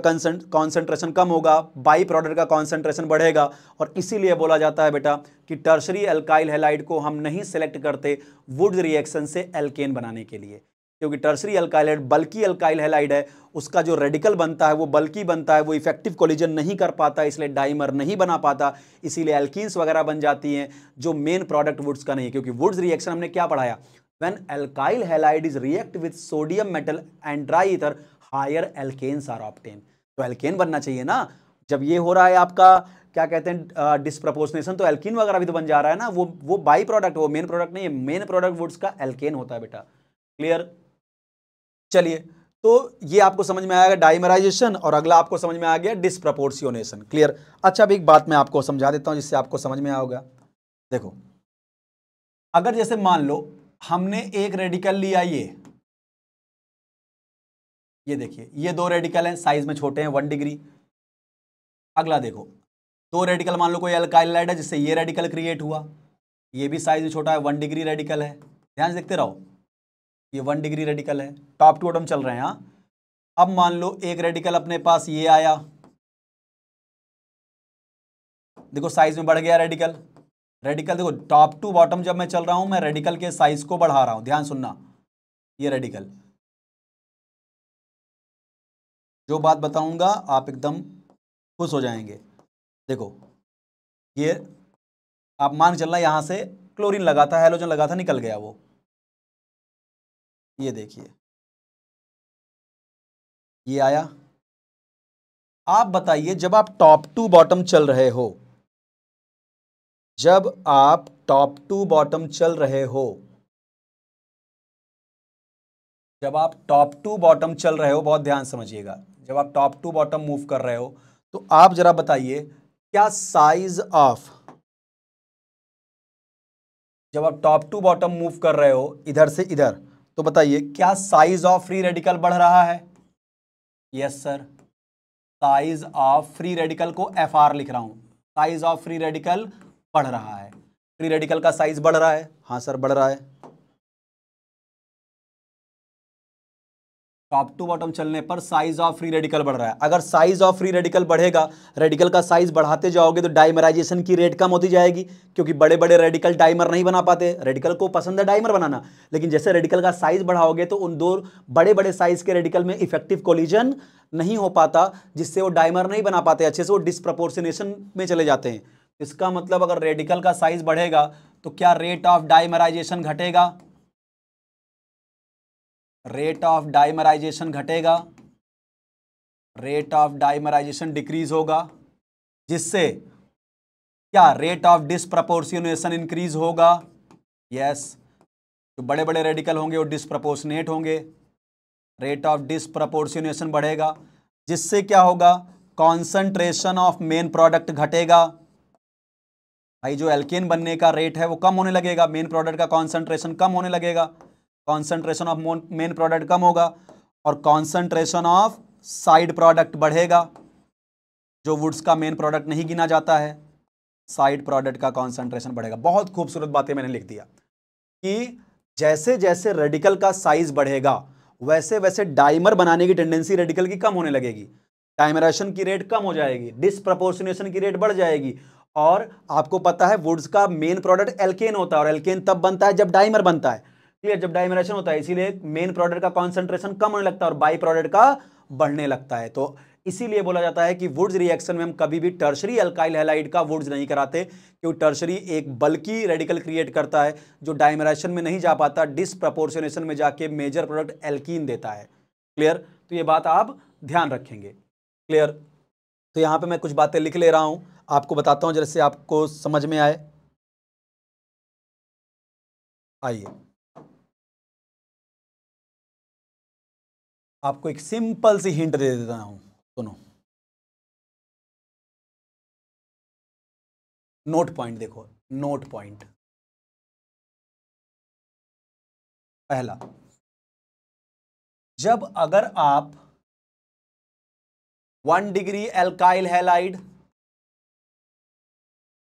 कॉन्सेंट्रेशन कम होगा, बाई प्रोडक्ट का कॉन्सेंट्रेशन बढ़ेगा। और इसीलिए बोला जाता है बेटा कि टर्शरी एल्काइल हैलाइड को हम नहीं सेलेक्ट करते वुड्स रिएक्शन से एल्केन बनाने के लिए, क्योंकि टर्शरी एल्काइल हैलाइड बल्कि एल्काइल हैलाइड है, उसका जो रेडिकल बनता है वो बल्कि बनता है, वो इफेक्टिव कोलिजन नहीं कर पाता, इसलिए डाइमर नहीं बना पाता, इसीलिए एल्कीन्स वगैरह बन जाती हैं जो मेन प्रोडक्ट वुड्स का नहीं है। क्योंकि वुड्स रिएक्शन हमने क्या पढ़ाया, when alkyl halide is react with sodium metal and dry ether higher alkanes are obtain. तो एल्केन बनना चाहिए ना, जब ये हो रहा है आपका क्या कहते हैं डिस्प्रपोर्शनेशन, तो एल्कीन वगैरह भी तो बन जा रहा है ना, वो बाई प्रोडक्ट, वो मेन प्रोडक्ट नहीं है, मेन प्रोडक्ट वुड्स का एल्केन होता है बेटा। क्लियर? चलिए, तो ये आपको समझ में आएगा डाइमराइजेशन, और अगला आपको समझ में आ गया डिस्प्रपोर्शनेशन। क्लियर? अच्छा, अब एक बात मैं आपको समझा देता हूं जिससे आपको समझ में आओगा। देखो, अगर जैसे मान लो हमने एक रेडिकल लिया, ये देखिए, ये 2 रेडिकल हैं, साइज में छोटे हैं, 1 डिग्री। अगला देखो, 2 रेडिकल मान लो कोई अल्काइल हैलाइड है जिससे ये रेडिकल क्रिएट हुआ, ये भी साइज में छोटा है, 1 डिग्री रेडिकल है। ध्यान से देखते रहो, ये 1 डिग्री रेडिकल है, टॉप टू बॉटम चल रहे हैं। हाँ, अब मान लो एक रेडिकल अपने पास ये आया, देखो साइज में बढ़ गया रेडिकल। रेडिकल देखो टॉप टू बॉटम जब मैं चल रहा हूं, मैं रेडिकल के साइज को बढ़ा रहा हूं, ध्यान सुनना। ये रेडिकल, जो बात बताऊंगा आप एकदम खुश हो जाएंगे। देखो, ये आप मान चलना, यहां से क्लोरीन लगा था, हैलोजन लगा था, निकल गया वो। ये देखिए, ये आया। आप बताइए, जब आप टॉप टू बॉटम चल रहे हो, जब आप टॉप टू बॉटम चल रहे हो, जब आप टॉप टू बॉटम चल रहे हो, बहुत ध्यान समझिएगा, जब आप टॉप टू बॉटम मूव कर रहे हो, तो आप जरा बताइए क्या साइज ऑफ, जब आप टॉप टू बॉटम मूव कर रहे हो इधर से इधर, तो बताइए क्या साइज ऑफ फ्री रेडिकल बढ़ रहा है? Yes sir, size of free radical को FR लिख रहा हूं, साइज ऑफ फ्री रेडिकल बढ़ रहा है, फ्री रेडिकल का साइज बढ़ रहा है। हाँ सर, बढ़ रहा है। टॉप टू बॉटम चलने पर साइज ऑफ फ्री रेडिकल बढ़ रहा है। अगर साइज ऑफ फ्री रेडिकल बढ़ेगा, रेडिकल का साइज बढ़ाते जाओगे तो डाइमराइजेशन की रेट कम होती जाएगी, क्योंकि बड़े बड़े रेडिकल डाइमर नहीं बना पाते, रेडिकल को पसंद है डाइमर बनाना, लेकिन जैसे रेडिकल का साइज बढ़ाओगे तो उन 2 बड़े बड़े साइज के रेडिकल में इफेक्टिव कोलिजन नहीं हो पाता, जिससे वो डाइमर नहीं बना पाते अच्छे से, वो डिस्प्रपोर्शनेशन में चले जाते हैं। इसका मतलब अगर रेडिकल का साइज बढ़ेगा तो क्या रेट ऑफ डाइमराइजेशन घटेगा? रेट ऑफ डाइमराइजेशन घटेगा, रेट ऑफ डाइमराइजेशन डिक्रीज होगा, जिससे क्या रेट ऑफ डिस्प्रपोर्शनेशन इंक्रीज होगा। यस, जो बड़े बड़े रेडिकल होंगे वो डिस्प्रपोर्शनेट होंगे, रेट ऑफ डिस्प्रपोर्शनेशन बढ़ेगा, जिससे क्या होगा, कॉन्सेंट्रेशन ऑफ मेन प्रोडक्ट घटेगा। भाई, जो एल्केन बनने का रेट है वो कम होने लगेगा, मेन प्रोडक्ट का कॉन्सेंट्रेशन कम होने लगेगा, कॉन्सेंट्रेशन ऑफ मेन प्रोडक्ट कम होगा, और कॉन्सेंट्रेशन ऑफ साइड प्रोडक्ट बढ़ेगा, जो वुड्स का मेन प्रोडक्ट नहीं गिना जाता है, साइड प्रोडक्ट का कॉन्सेंट्रेशन बढ़ेगा। बहुत खूबसूरत बातें मैंने लिख दिया कि जैसे जैसे रेडिकल का साइज बढ़ेगा वैसे वैसे डाइमर बनाने की टेंडेंसी रेडिकल की कम होने लगेगी, डाइमरेशन की रेट कम हो जाएगी, डिस्प्रपोर्शनेशन की रेट बढ़ जाएगी। और आपको पता है वुड्स का मेन प्रोडक्ट एल्केन होता है, और एल्केन तब बनता है जब डाइमर बनता है। क्लियर? जब डाइमरेशन होता है, इसीलिए मेन प्रोडक्ट का कॉन्सेंट्रेशन कम होने लगता है और बाई प्रोडक्ट का बढ़ने लगता है। तो इसीलिए बोला जाता है कि वुड्स रिएक्शन में हम कभी भी टर्शरी अल्काइल हैलाइड का वुड्स नहीं कराते, क्योंकि टर्शरी एक बल्कि रेडिकल क्रिएट करता है जो डाइमरेशन में नहीं जा पाता, डिस्प्रपोर्शनेशन में जाके मेजर प्रोडक्ट एल्कीन देता है। क्लियर? तो ये बात आप ध्यान रखेंगे। क्लियर? तो यहां पे मैं कुछ बातें लिख ले रहा हूं, आपको बताता हूं जैसे आपको समझ में आए। आइए, आपको एक सिंपल सी हिंट दे देता हूं, सुनो। नोट पॉइंट देखो, नोट पॉइंट। पहला, जब अगर आप 1 डिग्री एल्काइल हैलाइड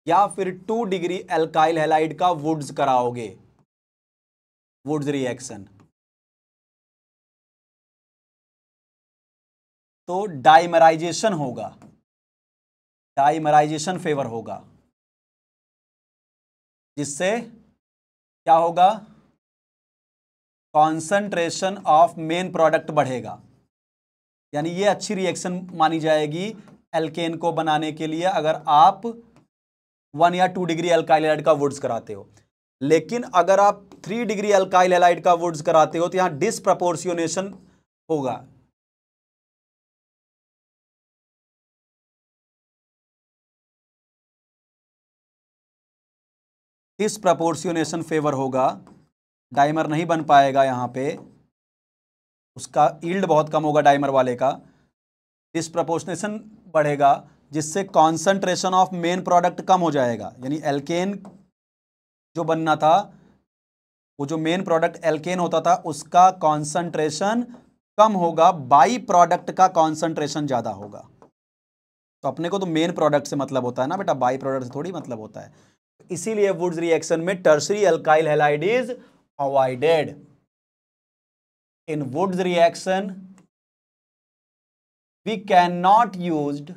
या फिर 2 डिग्री एल्काइल हैलाइड का वुड्स कराओगे, वुड्स रिएक्शन, तो डाइमराइजेशन होगा, डाइमराइजेशन फेवर होगा, जिससे क्या होगा, कॉन्सेंट्रेशन ऑफ मेन प्रोडक्ट बढ़ेगा। यानी ये अच्छी रिएक्शन मानी जाएगी एल्केन को बनाने के लिए अगर आप 1 या 2 डिग्री एल्काइल हैलाइड का वुड्स कराते हो। लेकिन अगर आप 3 डिग्री एल्काइल हैलाइड का वुड्स कराते हो तो यहां डिसप्रपोर्शियोनेशन होगा। डिसप्रपोर्शियोनेशन फेवर होगा, डाइमर नहीं बन पाएगा, यहां पे उसका यील्ड बहुत कम होगा डाइमर वाले का, डिसप्रपोर्शनेशन बढ़ेगा, जिससे कॉन्सेंट्रेशन ऑफ मेन प्रोडक्ट कम हो जाएगा। यानी एल्केन जो बनना था, वो जो मेन प्रोडक्ट एल्केन होता था उसका कॉन्सेंट्रेशन कम होगा, बाई प्रोडक्ट का कॉन्सेंट्रेशन ज्यादा होगा। तो अपने को तो मेन प्रोडक्ट से मतलब होता है ना बेटा, बाई प्रोडक्ट से थोड़ी मतलब होता है। इसीलिए वुड्स रिएक्शन में tertiary alkyl halide is avoided. In Wurtz reaction we cannot used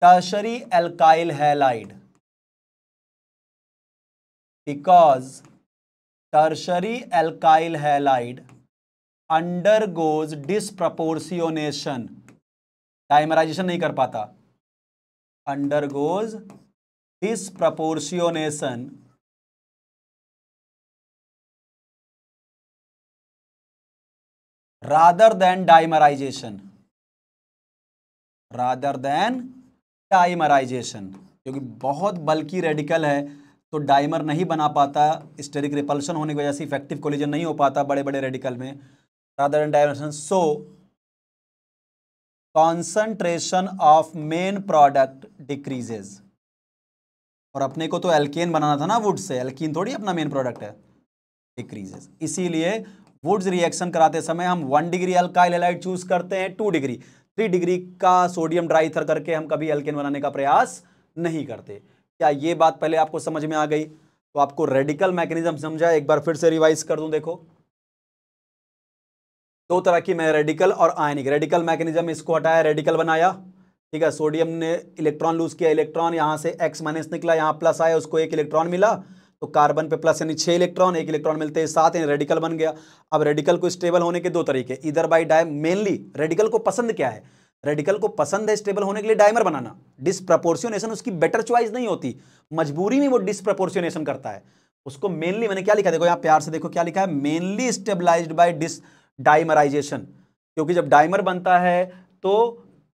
tertiary alkyl halide because tertiary alkyl halide undergoes disproportionation, dimerisation नहीं कर पाता, undergoes disproportionation rather than dimerization, क्योंकि बहुत बल्की रेडिकल है तो डाइमर नहीं बना पाता, स्टेरिक रिपल्शन होने की वजह से इफेक्टिव कोलिजन नहीं हो पाता बड़े बड़े रेडिकल में, rather than dimerisation. So concentration of main product decreases. और अपने को तो एल्केन बनाना था ना वुड से, एल्कीन थोड़ी अपना मेन प्रोडक्ट है, डिक्रीजेज। इसीलिए वुड्स रिएक्शन कराते समय हम 1 डिग्री अल्काइल हैलाइड चूज करते हैं, 2 डिग्री 3 डिग्री का सोडियम ड्राईथर करके हम कभी एल्केन बनाने का प्रयास नहीं करते। क्या ये बात पहले आपको समझ में आ गई? तो आपको रेडिकल मैकेनिज्म समझा, एक बार फिर से रिवाइज कर दूं। देखो दो तरह की मैं रेडिकल और आयनिक, रेडिकल मैकेनिज्म इसको हटाया, रेडिकल बनाया, ठीक है, सोडियम ने इलेक्ट्रॉन लूज किया, इलेक्ट्रॉन यहां से X माइनस निकला, यहां प्लस आया, उसको 1 इलेक्ट्रॉन मिला, तो कार्बन पे प्लस यानी 6 इलेक्ट्रॉन, 1 इलेक्ट्रॉन मिलते हैं 7, यानी रेडिकल बन गया। अब रेडिकल को स्टेबल होने के दो तरीके, इधर बाय डाय, मेनली रेडिकल को पसंद क्या है, रेडिकल को पसंद है स्टेबल होने के लिए डायमर बनाना। डिसप्रपोर्शनेशन उसकी बेटर चॉइस नहीं होती, मजबूरी में वो डिसप्रपोर्शनेशन करता है उसको। मेनली मैंने क्या लिखा, देखो यहां प्यार से देखो क्या लिखा है, मेनली स्टेबलाइज्ड बाय डाइमराइजेशन। क्योंकि जब डाइमर बनता है तो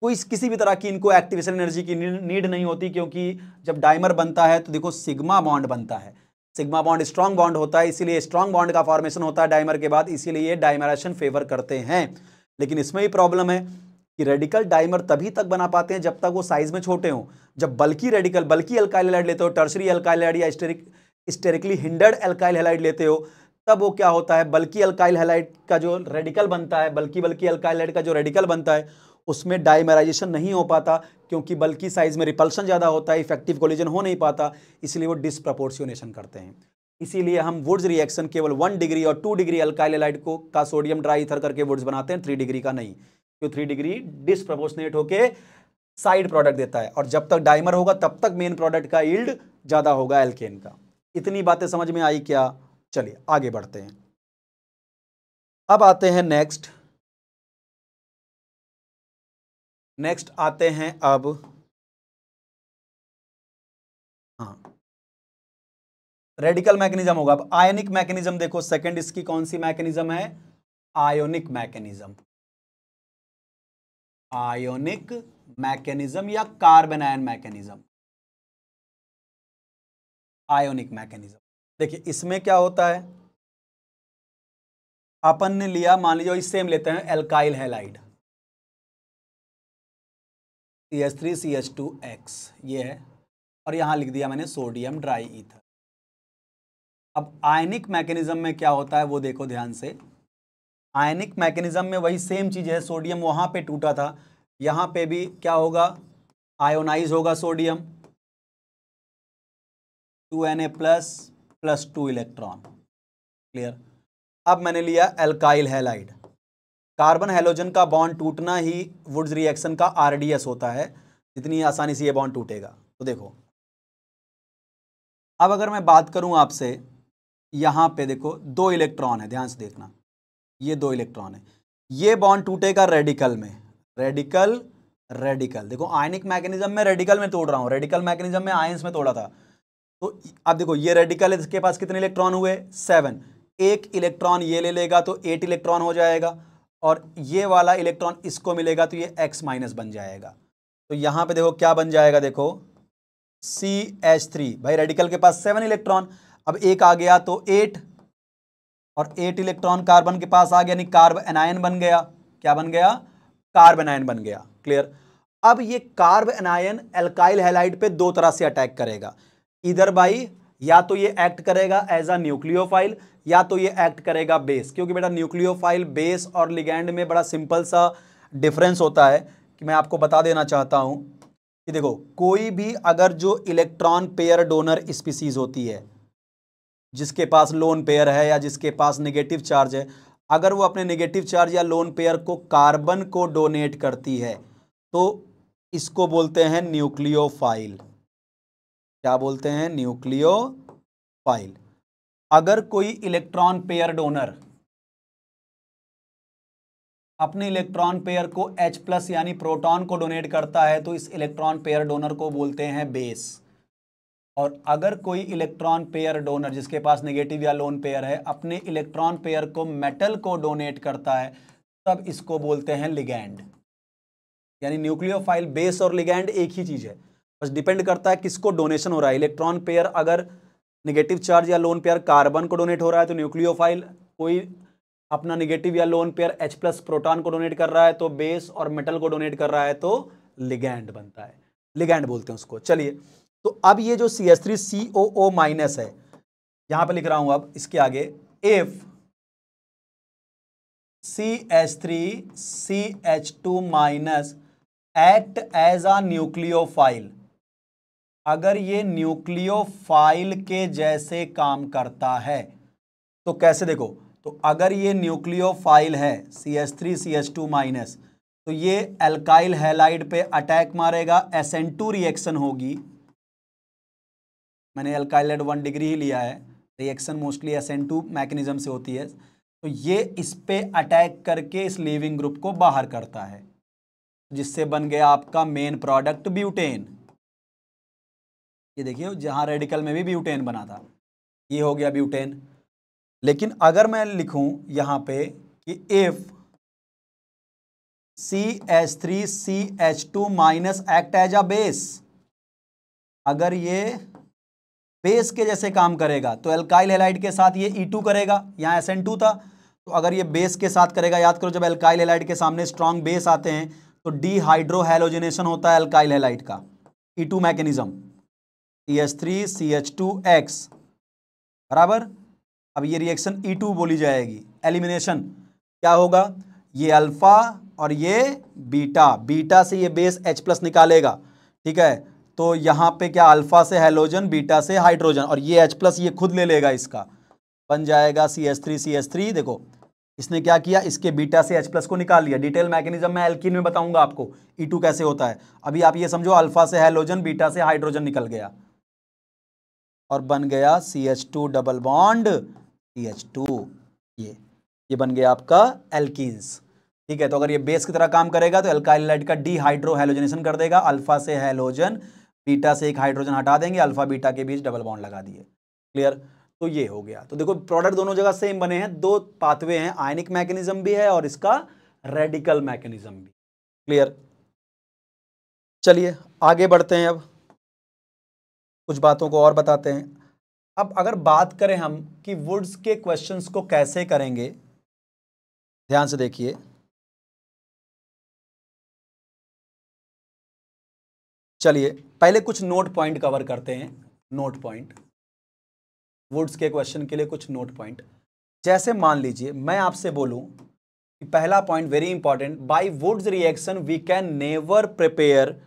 कोई किसी भी तरह की इनको एक्टिवेशन एनर्जी की नीड नहीं होती, क्योंकि जब डाइमर बनता है तो देखो सिग्मा बॉन्ड बनता है, सिग्मा बॉन्ड स्ट्रॉन्ग बॉन्ड होता है, इसीलिए स्ट्रॉन्ग बॉन्ड का फॉर्मेशन होता है डाइमर के बाद, इसीलिए ये डाइमरेशन फेवर करते हैं। लेकिन इसमें भी प्रॉब्लम है कि रेडिकल डाइमर तभी तक बना पाते हैं जब तक वो साइज में छोटे हों। जब बल्कि रेडिकल, बल्कि एल्काइल हैलाइड लेते हो, टर्शरी एल्काइल हैलाइड या स्टेरिकली हिंडर्ड एल्काइल हैलाइड लेते हो, तब वो क्या होता है, बल्कि एल्काइल हैलाइड का जो रेडिकल बनता है, बल्कि एल्काइल हैलाइड का जो रेडिकल बनता है उसमें डाइमराइजेशन नहीं हो पाता, क्योंकि बल्कि साइज में रिपल्शन ज्यादा होता है, इफेक्टिव कोलिजन हो नहीं पाता, इसलिए वो डिसप्रपोर्शनेशन करते हैं। इसीलिए हम वुड्स रिएक्शन केवल 1 डिग्री और 2 डिग्री अल्काइल हैलाइड को का सोडियम ड्राईथर करके वुड्स बनाते हैं, 3 डिग्री का नहीं, क्योंकि 3 डिग्री डिसप्रपोर्शनेट होके साइड प्रोडक्ट देता है, और जब तक डाइमर होगा तब तक मेन प्रोडक्ट का यील्ड ज्यादा होगा एल्केन का। इतनी बातें समझ में आई क्या? चलिए आगे बढ़ते हैं। अब आते हैं नेक्स्ट आते हैं अब, हाँ, रेडिकल मैकेनिज्म होगा। अब आयनिक मैकेनिज्म देखो, सेकंड इसकी कौन सी मैकेनिज्म है, आयोनिक मैकेनिज्म, आयोनिक मैकेनिज्म या carbon ion mechanism, ionic mechanism. देखिए इसमें क्या होता है, अपन ने लिया, मान लीजिए सेम लेते हैं एल्काइल हैलाइड CH3 CH2X ये है, और यहां लिख दिया मैंने सोडियम ड्राई ईथर। अब आयनिक मैकेनिज्म में क्या होता है वो देखो ध्यान से, आयनिक मैकेनिज्म में वही सेम चीज है, सोडियम वहां पे टूटा था, यहां पे भी क्या होगा, आयोनाइज होगा sodium, 2Na plus 2 electron. Clear. अब मैंने लिया एल्काइल हैलाइड। कार्बन हैलोजन का बॉन्ड टूटना ही वुड्स रिएक्शन का आरडीएस होता है, जितनी आसानी से ये बॉन्ड टूटेगा। तो देखो, अब अगर मैं बात करूं आपसे, यहां पे देखो 2 इलेक्ट्रॉन है, ध्यान से देखना, ये 2 इलेक्ट्रॉन है, ये बॉन्ड टूटेगा रेडिकल में, रेडिकल रेडिकल। देखो आयनिक मैकेनिज्म में रेडिकल में तोड़ रहा हूं, रेडिकल मैकेनिज्म में आयंस में तोड़ा था। तो अब देखो ये रेडिकल है, इसके पास कितने इलेक्ट्रॉन हुए, 7। एक इलेक्ट्रॉन ये ले लेगा तो 8 इलेक्ट्रॉन हो जाएगा, और ये वाला इलेक्ट्रॉन इसको मिलेगा तो ये X माइनस बन जाएगा। तो यहां पे देखो क्या बन जाएगा, देखो CH3, भाई रेडिकल के पास 7 इलेक्ट्रॉन, अब एक आ गया तो 8, और 8 इलेक्ट्रॉन कार्बन के पास आ गया, यानी कार्ब एनायन बन गया। क्या बन गया, कार्ब एनायन बन गया। क्लियर। अब ये कार्ब एनायन एल्काइल हैलाइड पे दो तरह से अटैक करेगा, इधर बाई, या तो ये एक्ट करेगा एज अ न्यूक्लियोफाइल, या तो ये एक्ट करेगा बेस। क्योंकि बेटा न्यूक्लियोफाइल, बेस और लिगैंड में बड़ा सिंपल सा डिफरेंस होता है, कि मैं आपको बता देना चाहता हूं कि देखो कोई भी अगर जो इलेक्ट्रॉन पेयर डोनर स्पीसीज होती है, जिसके पास लोन पेयर है या जिसके पास नेगेटिव चार्ज है, अगर वो अपने नेगेटिव चार्ज या लोन पेयर को कार्बन को डोनेट करती है तो इसको बोलते हैं न्यूक्लियोफाइल। क्या बोलते हैं, न्यूक्लियोफाइल। अगर कोई इलेक्ट्रॉन पेयर डोनर अपने इलेक्ट्रॉन पेयर को H+ यानी प्रोटॉन को डोनेट करता है तो इस इलेक्ट्रॉन पेयर डोनर को बोलते हैं बेस। और अगर कोई इलेक्ट्रॉन पेयर डोनर जिसके पास नेगेटिव या लोन पेयर है अपने इलेक्ट्रॉन पेयर को मेटल को डोनेट करता है, तब इसको बोलते हैं लिगैंड। यानी न्यूक्लियोफाइल, बेस और लिगैंड एक ही चीज है, बस डिपेंड करता है किसको डोनेशन हो रहा है। इलेक्ट्रॉन पेयर अगर नेगेटिव चार्ज या लोन पेयर कार्बन को डोनेट हो रहा है तो न्यूक्लियोफाइल, कोई अपना नेगेटिव या लोन पेयर H+ प्रोटॉन को डोनेट कर रहा है तो बेस, और मेटल को डोनेट कर रहा है तो लिगैंड बनता है, लिगैंड बोलते हैं उसको। चलिए, तो अब ये जो CH3COO- है, यहां पे लिख रहा हूं, अब इसके आगे if CH3CH2- act as a nucleophile, अगर ये न्यूक्लियोफाइल के जैसे काम करता है तो कैसे, देखो, तो अगर ये न्यूक्लियोफाइल है CH3CH2- तो ये एल्काइल हैलाइड पे अटैक मारेगा, SN2 रिएक्शन होगी। मैंने एल्काइल हैलाइड 1 डिग्री ही लिया है, रिएक्शन मोस्टली SN2 मैकेनिज्म से होती है। तो ये इस पे अटैक करके इस लीविंग ग्रुप को बाहर करता है, जिससे बन गया आपका मेन प्रोडक्ट ब्यूटेन। ये देखिए जहां रेडिकल में भी ब्यूटेन बना था, ये हो गया ब्यूटेन। लेकिन अगर मैं लिखूं यहां पे कि if CH3CH2- act as a base, अगर ये बेस के जैसे काम करेगा तो एल्काइल हैलाइड के साथ ये E2 करेगा, यहां SN2 था, तो अगर ये बेस के साथ करेगा, याद करो जब एल्काइल हैलाइड के सामने स्ट्रॉन्ग बेस आते हैं तो डीहाइड्रोहैलोजिनेशन होता है एल्काइल हैलाइड का, E2 मैकेनिज्म, CH3CH2X बराबर। अब ये रिएक्शन E2 बोली जाएगी, एलिमिनेशन क्या होगा, ये अल्फा और ये बीटा, बीटा से ये बेस H+ निकालेगा, ठीक है। तो यहां पे क्या, अल्फा से हैलोजन, बीटा से हाइड्रोजन, और ये H+ ये खुद ले लेगा, इसका बन जाएगा CH3CH3। देखो इसने क्या किया, इसके बीटा से H+ को निकाल लिया। डिटेल मैकेनिज्म में एल्कीन में बताऊंगा आपको E2 कैसे होता है, अभी आप ये समझो अल्फा से हैलोजन, बीटा से हाइड्रोजन निकल गया और बन गया CH2 डबल बॉन्ड CH2। ये बन गया आपका एल्कीन्स, ठीक है। तो अगर ये बेस की तरह काम करेगा तो एल्काइल हैलाइड का डीहाइड्रोहैलोजनेशन कर देगा, अल्फा से हैलोजन, बीटा से एक हाइड्रोजन हटा देंगे, अल्फा बीटा के बीच डबल बॉन्ड लगा दिए। क्लियर। तो ये हो गया। तो देखो प्रोडक्ट दोनों जगह सेम बने हैं, दो पाथवे हैं, आयनिक मैकेनिज्म भी है और इसका रेडिकल मैकेनिज्म भी। क्लियर। चलिए आगे बढ़ते हैं, अब कुछ बातों को और बताते हैं। अब अगर बात करें हम कि वुड्स के क्वेश्चंस को कैसे करेंगे, ध्यान से देखिए। चलिए पहले कुछ नोट पॉइंट कवर करते हैं। नोट पॉइंट, वुड्स के क्वेश्चन के लिए कुछ नोट पॉइंट। जैसे मान लीजिए मैं आपसे बोलूं पहला point very important, by Wurtz reaction we can never prepare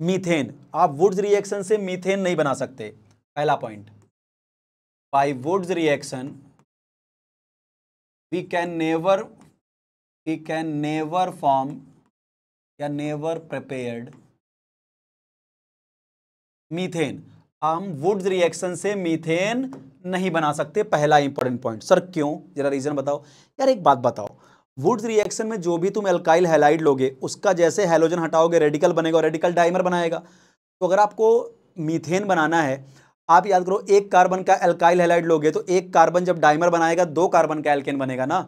methane. आप वुड्स रिएक्शन से मीथेन नहीं बना सकते, पहला point. By Wurtz reaction we can never form या नेवर प्रिपेयर्ड मीथेन। हम वुड्स रिएक्शन से मीथेन नहीं बना सकते, पहला इंपॉर्टेंट पॉइंट। सर क्यों, जरा रीजन बताओ। यार एक बात बताओ, वुड्स रिएक्शन में जो भी तुम एल्काइल हैलाइड लोगे उसका जैसे हैलोजन हटाओगे रेडिकल बनेगा और रेडिकल डाइमर बनाएगा। तो अगर आपको मीथेन बनाना है, आप याद करो, एक कार्बन का एल्काइल हैलाइड लोगे तो एक कार्बन जब डाइमर बनाएगा 2 कार्बन का एल्केन बनेगा ना।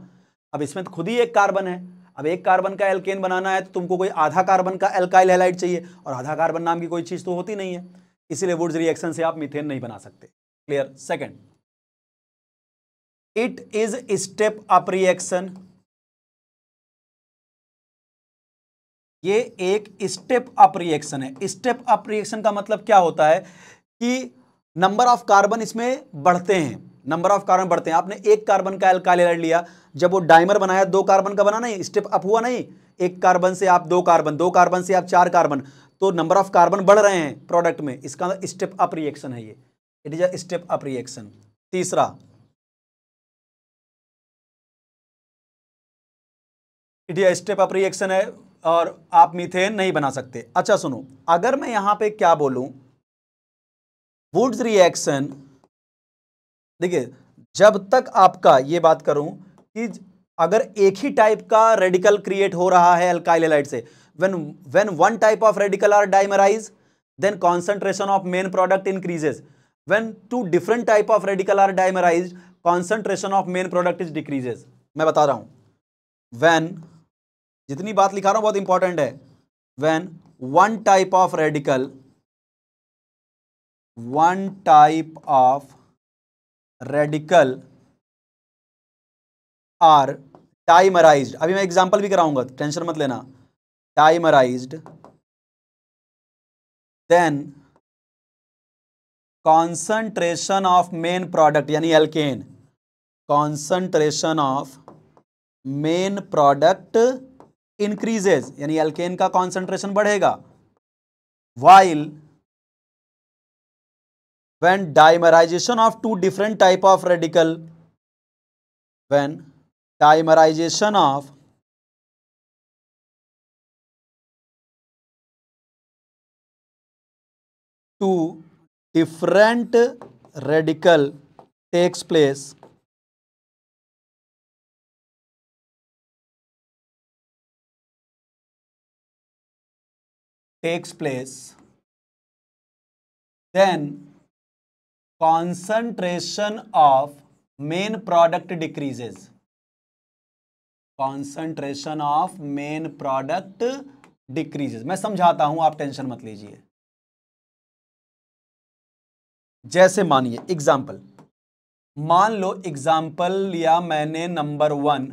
अब इसमें तो खुद ही एक कार्बन है, अब एक कार्बन का एल्केन बनाना है तो तुमको कोई आधा कार्बन का एल्काइल हैलाइड चाहिए, और आधा कार्बन नाम की कोई चीज तो होती नहीं है, इसीलिए वुड्स रिएक्शन से आप मीथेन नहीं बना सकते। Clear. Second, it is step up reaction. ये एक स्टेप अप रिएक्शन है। स्टेप अप रिएक्शन का मतलब क्या होता है कि नंबर ऑफ कार्बन इसमें बढ़ते हैं, नंबर ऑफ कार्बन बढ़ते हैं। आपने एक कार्बन का एल्काइल हैलाइड लिया, जब वो डाइमर बनाया 2 कार्बन का बना, नहीं स्टेप अप हुआ, नहीं, एक कार्बन से आप 2 कार्बन, 2 कार्बन से आप 4 कार्बन, तो नंबर ऑफ कार्बन बढ़ रहे हैं प्रोडक्ट में, इसका स्टेप अप रिएक्शन है ये, it is a step up reaction. तीसरा, it is step up reaction है और आप मीथेन नहीं बना सकते। अच्छा सुनो, अगर मैं यहां पे क्या बोलूं, वुड्स रिएक्शन, देखिए जब तक आपका ये बात करूं कि अगर एक ही टाइप का रेडिकल क्रिएट हो रहा है एल्काइल हैलाइड से, when one type of radical are dimerized then concentration of main product increases, when 2 different type of radical are dimerized concentration of main product is decreases। मैं बता रहा हूं, when, जितनी बात लिखा रहा हूं बहुत इंपॉर्टेंट है, when one type of radical are dimerized, अभी मैं एग्जांपल भी कराऊंगा, टेंशन मत लेना, dimerized then concentration of main product यानी alkane, concentration of main product increases यानी alkane का concentration बढ़ेगा, while when dimerization of 2 different type of radical, when dimerization of two different radical takes place, then concentration of main product decreases, concentration of main product decreases। मैं समझाता हूं, आप tension मत लीजिए। जैसे मानिए एग्जाम्पल, मान लो एग्जाम्पल लिया मैंने नंबर 1,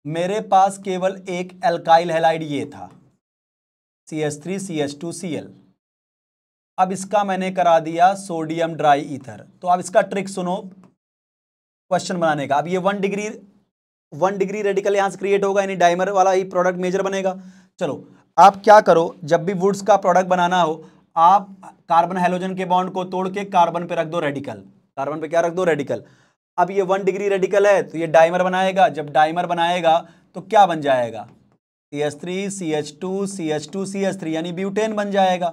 मेरे पास केवल एक एल्काइल हैलाइड ये था CH3CH2Cl, अब इसका मैंने करा दिया सोडियम ड्राई ईथर। तो अब इसका ट्रिक सुनो क्वेश्चन बनाने का। अब ये 1 डिग्री रेडिकल यहां से क्रिएट होगा, यानी डाइमर वाला ही प्रोडक्ट मेजर बनेगा। चलो आप क्या करो, जब भी वुड्स का प्रोडक्ट बनाना हो, आप कार्बन हैलोजन के बॉन्ड को तोड़ के कार्बन पे रख दो रेडिकल, कार्बन पे क्या रख दो, रेडिकल। अब ये 1 डिग्री रेडिकल है तो ये डाइमर बनाएगा, जब डाइमर बनाएगा तो क्या बन जाएगा, CH3CH2CH2CH3 यानी ब्यूटेन बन जाएगा।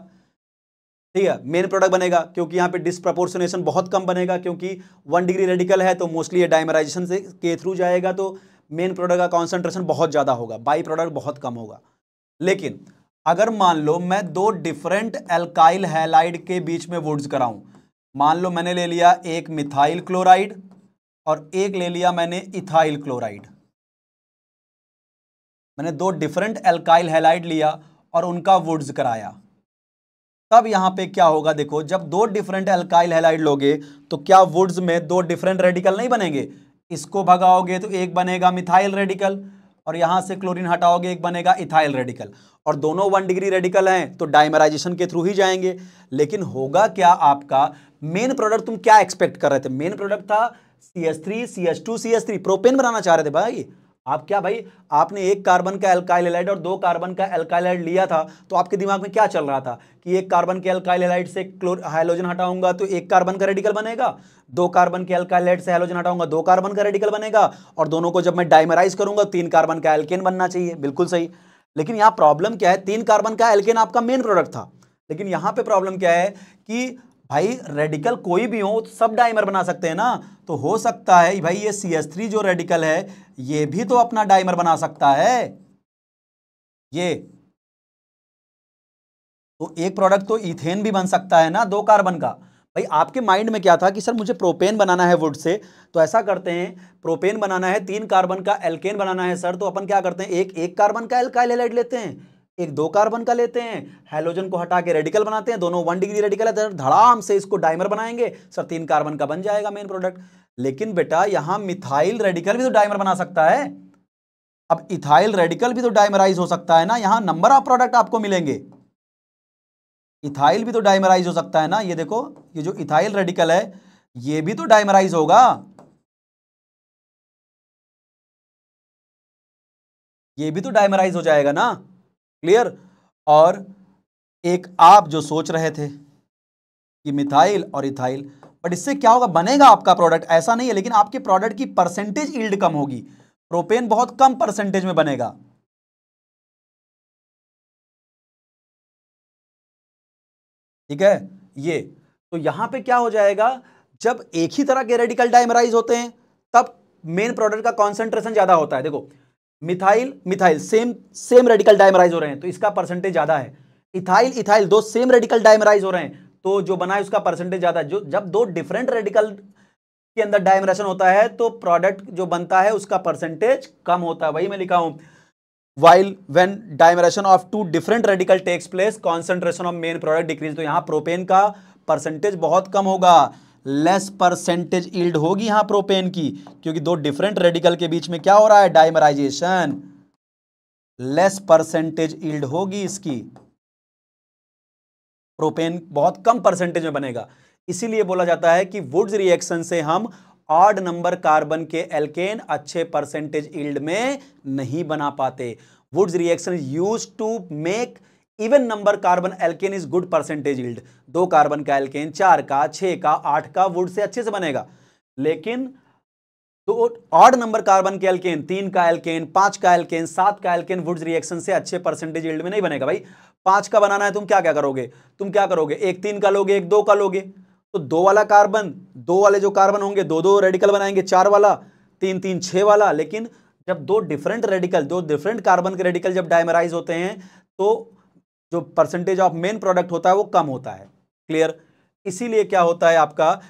ठीक है, मेन प्रोडक्ट बनेगा, क्योंकि यहाँ पे डिस्प्रपोर्शनेशन बहुत कम बनेगा, क्योंकि 1 डिग्री रेडिकल है तो मोस्टली ये डाइमराइजेशन से के थ्रू जाएगा, तो मेन प्रोडक्ट का कॉन्सेंट्रेशन बहुत ज्यादा होगा, बाई प्रोडक्ट बहुत कम होगा। लेकिन अगर मान लो मैं 2 डिफरेंट एल्काइल हैलाइड के बीच में वुड्स कराऊं, मान लो मैंने ले लिया एक मिथाइल क्लोराइड और एक ले लिया मैंने इथाइल क्लोराइड, मैंने 2 डिफरेंट एल्काइल हैलाइड लिया और उनका वुड्स कराया, तब यहां पे क्या होगा, देखो जब 2 डिफरेंट एल्काइल हैलाइड लोगे तो क्या वुड्स में 2 डिफरेंट रेडिकल नहीं बनेंगे, इसको भगाओगे तो एक बनेगा मिथाइल रेडिकल और यहां से क्लोरीन हटाओगे एक बनेगा इथाइल रेडिकल, और दोनों 1 डिग्री रेडिकल हैं तो डाइमराइजेशन के थ्रू ही जाएंगे। लेकिन होगा क्या, आपका मेन प्रोडक्ट तुम क्या एक्सपेक्ट कर रहे थे, मेन प्रोडक्ट था CH3CH2CH3, प्रोपेन बनाना चाह रहे थे भाई, आप क्या भाई, आपने एक कार्बन का एल्काइल हैलाइड और 2 कार्बन का एल्काइल हैलाइड लिया था, तो आपके दिमाग में क्या चल रहा था कि एक कार्बन के एल्काइल हैलाइड से हाइड्रोजन हटाऊंगा तो एक कार्बन का रेडिकल बनेगा, 2 कार्बन के एल्काइल हैलाइड से हाइड्रोजन हटाऊंगा 2 कार्बन का रेडिकल बनेगा, और दोनों को जब मैं डाइमराइज करूंगा 3 कार्बन का एल्केन बनना चाहिए। बिल्कुल सही। लेकिन यहां प्रॉब्लम क्या है, 3 कार्बन का एल्केन आपका मेन प्रोडक्ट था, लेकिन यहां पे प्रॉब्लम क्या है कि भाई रेडिकल कोई भी हो तो सब डाइमर बना सकते हैं ना। तो हो सकता है भाई ये CH3 जो रेडिकल है ये भी तो अपना डाइमर बना सकता है। ये तो एक प्रोडक्ट तो इथेन भी बन सकता है ना 2 कार्बन का। भाई आपके माइंड में क्या था कि सर मुझे प्रोपेन बनाना है वुड से, तो ऐसा करते हैं, प्रोपेन बनाना है 3 कार्बन का एल्केन बनाना है सर, तो अपन क्या करते हैं, एक कार्बन का एल्काइल हैलाइड लेते हैं, एक 2 कार्बन का लेते हैं, हैलोजन को हटा के रेडिकल बनाते हैं, दोनों 1 डिग्री रेडिकल है, धड़ाम से इसको डाइमर बनाएंगे सर, 3 कार्बन का बन जाएगा मेन प्रोडक्ट। लेकिन बेटा यहां मिथाइल रेडिकल भी तो डाइमर बना सकता है। अब इथाइल रेडिकल भी तो डाइमराइज हो सकता है ना, यहां नंबर ऑफ प्रोडक्ट आपको मिलेंगे। इथाइल भी तो डाइमराइज हो सकता है ना, ये देखो ये जो इथाइल रेडिकल है ये भी तो डाइमराइज होगा, ये भी तो डाइमराइज हो जाएगा ना। क्लियर। और एक आप जो सोच रहे थे कि मिथाइल और इथाइल, बट इससे क्या होगा, बनेगा आपका प्रोडक्ट, ऐसा नहीं है, लेकिन आपके प्रोडक्ट की परसेंटेज यील्ड कम होगी, प्रोपेन बहुत कम परसेंटेज में बनेगा। ठीक है। ये तो यहां पे क्या हो जाएगा, जब एक ही तरह के रेडिकल डाइमराइज होते हैं तब मेन प्रोडक्ट का कॉन्सेंट्रेशन ज्यादा होता है। देखो methyl methyl same same radical dimerise हो रहे हैं तो इसका परसेंटेज ज्यादा है, इथाइल इथाइल दो सेम रेडिकल डाइमराइज हो रहे हैं तो जो बना है उसका परसेंटेज ज्यादा है। जो जब दो डिफरेंट रेडिकल के अंदर डाइमरेशन होता है तो प्रोडक्ट जो बनता है उसका परसेंटेज कम होता है। वही मैं लिखा हूं, while when dimerization of two different radical takes place concentration of main product decrease। तो यहां प्रोपेन का परसेंटेज बहुत कम होगा, लेस परसेंटेज यील्ड होगी यहां प्रोपेन की, क्योंकि दो डिफरेंट रेडिकल के बीच में क्या हो रहा है, डाइमराइजेशन, लेस परसेंटेज यील्ड होगी इसकी, प्रोपेन बहुत कम परसेंटेज में बनेगा। इसीलिए बोला जाता है कि वुड्स रिएक्शन से हम ऑड नंबर कार्बन के एल्केन अच्छे परसेंटेज यील्ड में नहीं बना पाते। Wurtz reaction is used to make even number carbon alkane is good percentage yield. 2 carbon का एल्केन 4 का 6 का 8 का वुड से अच्छे से बनेगा, लेकिन तो ऑड नंबर कार्बन के एल्केन 3 का एल्केन 5 का एल्केन 7 का एल्केन वुड्स रिएक्शन से अच्छे परसेंटेज यील्ड में नहीं बनेगा। भाई 5 का बनाना है, तुम क्या क्या करोगे, तुम क्या करोगे, एक 3 का लोगे एक 2 का लोगे, तो 2 वाला कार्बन, 2 वाले जो कार्बन होंगे 2 रेडिकल बनाएंगे, 4 वाला 3 6 वाला। लेकिन जब दो डिफरेंट रेडिकल, दो डिफरेंट कार्बन के रेडिकल जब डाइमराइज होते हैं तो जो परसेंटेज ऑफ मेन प्रोडक्ट होता है वो कम होता है। क्लियर। इसीलिए क्या होता है आपका,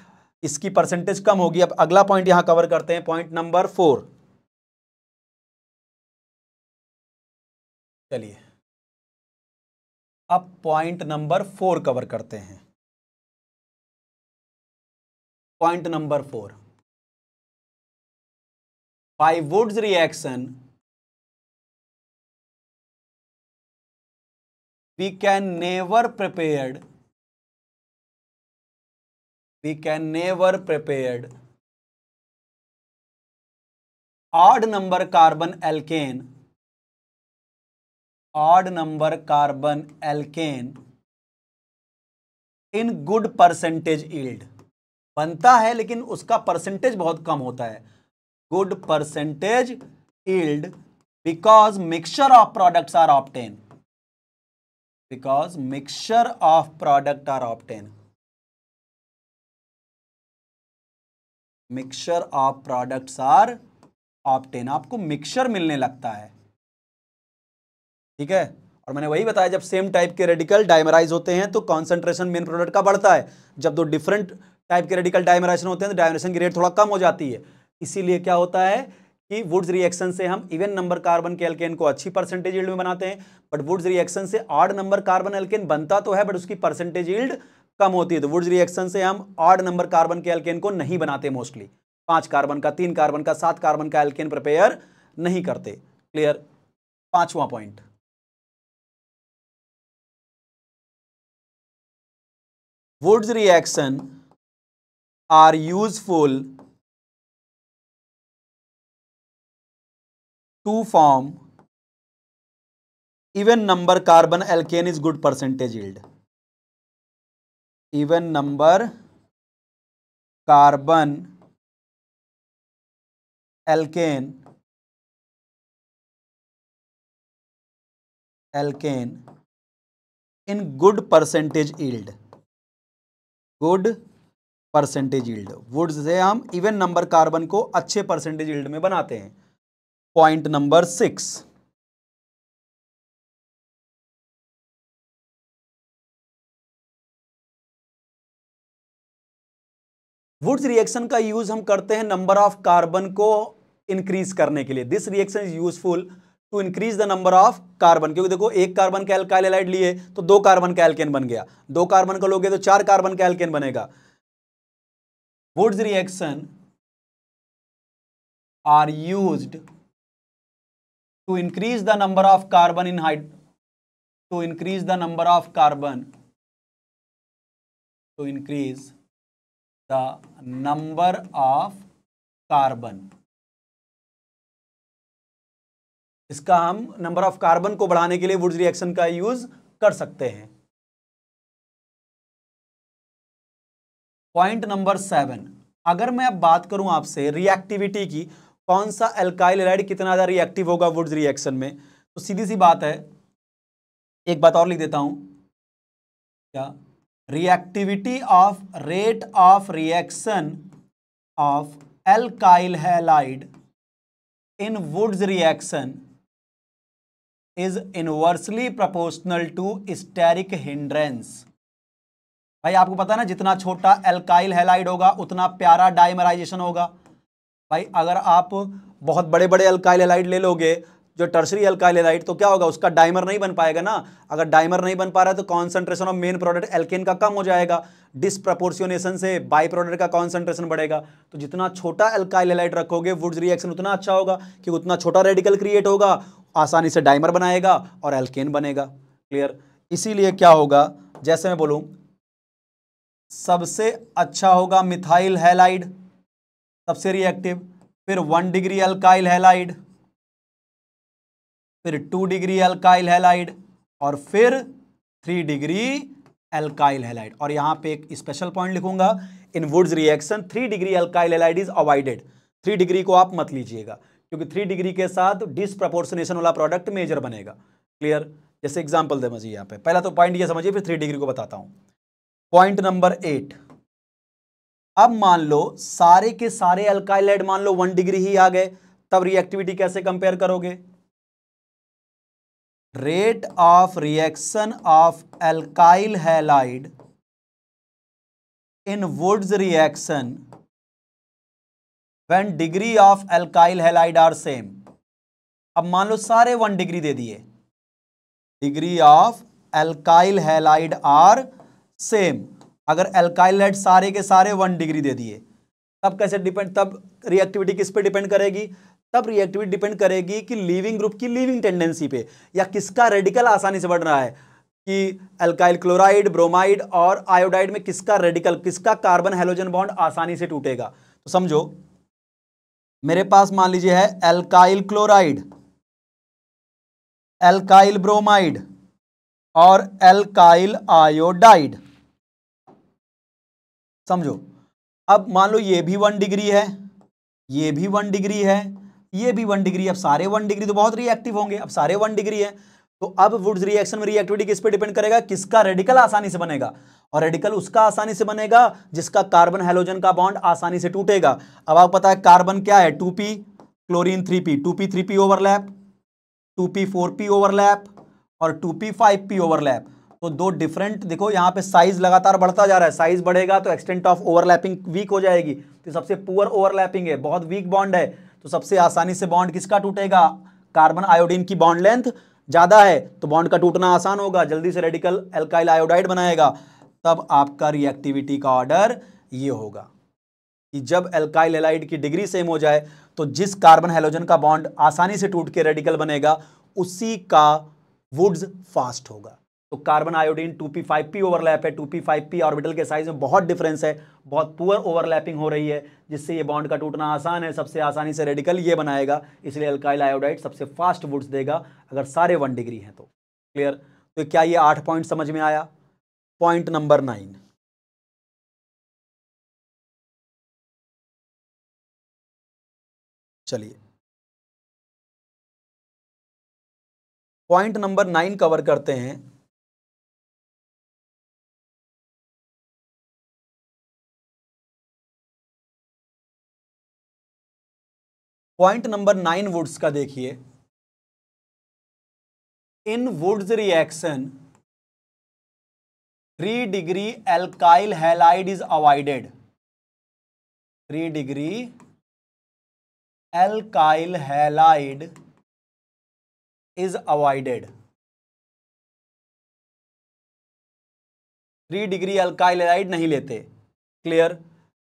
इसकी परसेंटेज कम होगी। अब अगला पॉइंट यहां कवर करते हैं, पॉइंट नंबर 4। चलिए अब पॉइंट नंबर 4 कवर करते हैं। Point number 4, by Wurtz reaction we can never prepared we can never prepared odd number carbon alkane, odd number carbon alkane in good percentage yield। बनता है लेकिन उसका परसेंटेज बहुत कम होता है, good percentage yield, because mixture of products are obtain, because mixture of product are obtained, mixture of products are obtained, आपको mixture मिलने लगता है। ठीक है। और मैंने वही बताया जब सेम टाइप के रेडिकल डाइमराइज होते हैं तो कॉन्सेंट्रेशन मेन प्रोडक्ट का बढ़ता है, जब दो डिफरेंट टाइप के रेडिकल डाइमराइजेशन होते हैं तो डाइमरेशन की रेट थोड़ा कम हो जाती है। इसीलिए क्या होता है कि वुड्स रिएक्शन से हम इवन नंबर कार्बन के एल्केन को अच्छी परसेंटेज यील्ड में बनाते हैं, बट वुड्स रिएक्शन से ऑड नंबर कार्बन एल्केन बनता तो है बट उसकी परसेंटेज यील्ड कम होती है। तो वुड्स रिएक्शन से हम ऑड नंबर कार्बन के एल्केन को नहीं बनाते, मोस्टली 5 कार्बन का 3 कार्बन का 7 कार्बन का एल्केन प्रिपेयर नहीं करते। क्लियर। 5वां point, Wurtz reaction are useful to form even number carbon alkane is good percentage yield. Even number carbon alkane in good percentage yield. Good percentage yield. Wurtz से हम even number carbon को अच्छे percentage yield में बनाते हैं. Point number 6. Wurtz reaction का use हम करते हैं नंबर ऑफ कार्बन को इंक्रीज करने के लिए. This reaction is useful to increase the number of carbon. क्योंकि देखो एक कार्बन का एल्काइल हैलाइड लिए तो 2 कार्बन का एल्केन बन गया, 2 कार्बन का लोगे तो 4 कार्बन का एल्केन बनेगा. Wurtz reaction are used to increase the number of carbon in to increase the number of carbon to increase the number of carbon. इसका हम नंबर ऑफ कार्बन को बढ़ाने के लिए वुड्स रिएक्शन का यूज कर सकते हैं. Point number 7. अगर मैं अब बात करूं आपसे रिएक्टिविटी की, कौन सा एल्काइल हैलाइड कितना ज्यादा रिएक्टिव होगा वुड्स रिएक्शन में, तो सीधी सी बात है, एक बात और लिख देता हूं. क्या? reactivity of rate of reaction of alkyl halide in Woods reaction is inversely proportional to steric hindrance. भाई आपको पता है ना, जितना छोटा एल्काइल हैलाइड होगा उतना प्यारा डाइमराइजेशन होगा. भाई अगर आप बहुत बड़े बड़े एल्काइल हैलाइड ले लोगे, जो टर्शरी एल्काइल हैलाइड, तो क्या होगा, उसका डाइमर नहीं बन पाएगा ना. अगर डाइमर नहीं बन पा रहा है तो concentration of main product alkane का कम हो जाएगा. डिसप्रपोर्शनेशन से बाई प्रोडक्ट का कॉन्सेंट्रेशन बढ़ेगा. तो जितना छोटा एल्काइल हैलाइड रखोगे वुड्स रिएक्शन उतना अच्छा होगा, कि उतना छोटा रेडिकल क्रिएट होगा, आसानी से डाइमर बनाएगा और एल्केन बनेगा. क्लियर? इसीलिए क्या होगा, जैसे मैं बोलूं सबसे अच्छा होगा मिथाइल हैलाइड, सबसे रिएक्टिव, फिर 1 डिग्री एल्काइल हैलाइड, फिर 2 डिग्री एल्काइल हैलाइड और फिर 3 डिग्री एल्काइल हैलाइड. और यहां पे एक स्पेशल पॉइंट लिखूंगा, in Wurtz reaction 3 degree alkyl halide is avoided. 3 degree को आप मत लीजिएगा, क्योंकि 3 डिग्री के साथ डिसप्रपोर्शनेशन वाला प्रोडक्ट मेजर बनेगा. क्लियर? जैसे एग्जांपल दे मुझे यहां पे, पहला तो पॉइंट ये समझिए, फिर 3 डिग्री को बताता हूं. Point number 8. अब मान लो सारे के सारे एल्काइल हैलाइड मान लो 1 डिग्री ही आ गए, तब रिएक्टिविटी कैसे कंपेयर करोगे? Rate of reaction of alkyl halide in Woods reaction when degree of alkyl halide are same. अब मान लो सारे 1 डिग्री दे दिए, degree of alkyl halide are same. अगर एल्काइल हैलाइड सारे के सारे 1 डिग्री दे दिए, तब कैसे डिपेंड, तब रिएक्टिविटी किस पे डिपेंड करेगी? तब रिएक्टिविटी डिपेंड करेगी कि लीविंग ग्रुप की लीविंग टेंडेंसी पे, या किसका रेडिकल आसानी से बढ़ रहा है, कि एल्काइल क्लोराइड, ब्रोमाइड और आयोडाइड में किसका रेडिकल, किसका कार्बन हैलोजन बॉन्ड आसानी से टूटेगा. तो समझो मेरे पास मान लीजिए है एल्काइल क्लोराइड, एल्काइल ब्रोमाइड और एल्काइल आयोडाइड. समझो, अब मान लो ये भी 1 डिग्री है, ये भी 1 डिग्री है, ये भी 1 डिग्री. अब सारे 1 डिग्री तो बहुत रिएक्टिव होंगे, अब सारे 1 डिग्री है. तो अब वुड्स रिएक्शन में रिएक्टिविटी किस पे डिपेंड करेगा? किसका रेडिकल आसानी से बनेगा, और रेडिकल उसका आसानी से बनेगा जिसका कार्बन हैलोजन का बॉन्ड आसानी से टूटेगा. अब आपको पता है कार्बन क्या है, 2p, chlorine 3p, 2p 3p overlap, 2p 4p overlap और 2p 5p ओवरलैप. तो दो डिफरेंट, देखो यहाँ पे साइज लगातार बढ़ता जा रहा है, साइज बढ़ेगा तो एक्सटेंट ऑफ ओवरलैपिंग वीक हो जाएगी. तो सबसे पुअर ओवरलैपिंग है, बहुत वीक बॉन्ड है, तो सबसे आसानी से बॉन्ड किसका टूटेगा? कार्बन आयोडीन की बॉन्ड लेंथ ज्यादा है तो बॉन्ड का टूटना आसान होगा, जल्दी से रेडिकल एल्काइल आयोडाइड बनाएगा. तब आपका रिएक्टिविटी का ऑर्डर ये होगा कि जब एल्काइल हैलाइड की डिग्री सेम हो जाए तो जिस कार्बन हैलोजन का बॉन्ड आसानी से टूट के रेडिकल बनेगा उसी का वुड्स फास्ट होगा. तो कार्बन आयोडीन 2p5p ओवरलैप है, 2p5p ऑर्बिटल के साइज में बहुत डिफरेंस है, बहुत पुअर ओवरलैपिंग हो रही है, जिससे ये बॉन्ड का टूटना आसान है, सबसे आसानी से रेडिकल ये बनाएगा, इसलिए अल्काइल आयोडाइड सबसे फास्ट वुड्स देगा अगर सारे 1 डिग्री हैं तो। क्लियर? तो क्या ये 8 पॉइंट समझ में आया? पॉइंट नंबर 9, चलिए पॉइंट नंबर 9 कवर करते हैं। पॉइंट नंबर 9 वुड्स का देखिए, in Wurtz reaction 3 degree alkyl halide is avoided. 3 degree alkyl halide is avoided. 3 degree alkyl halide नहीं लेते। क्लियर?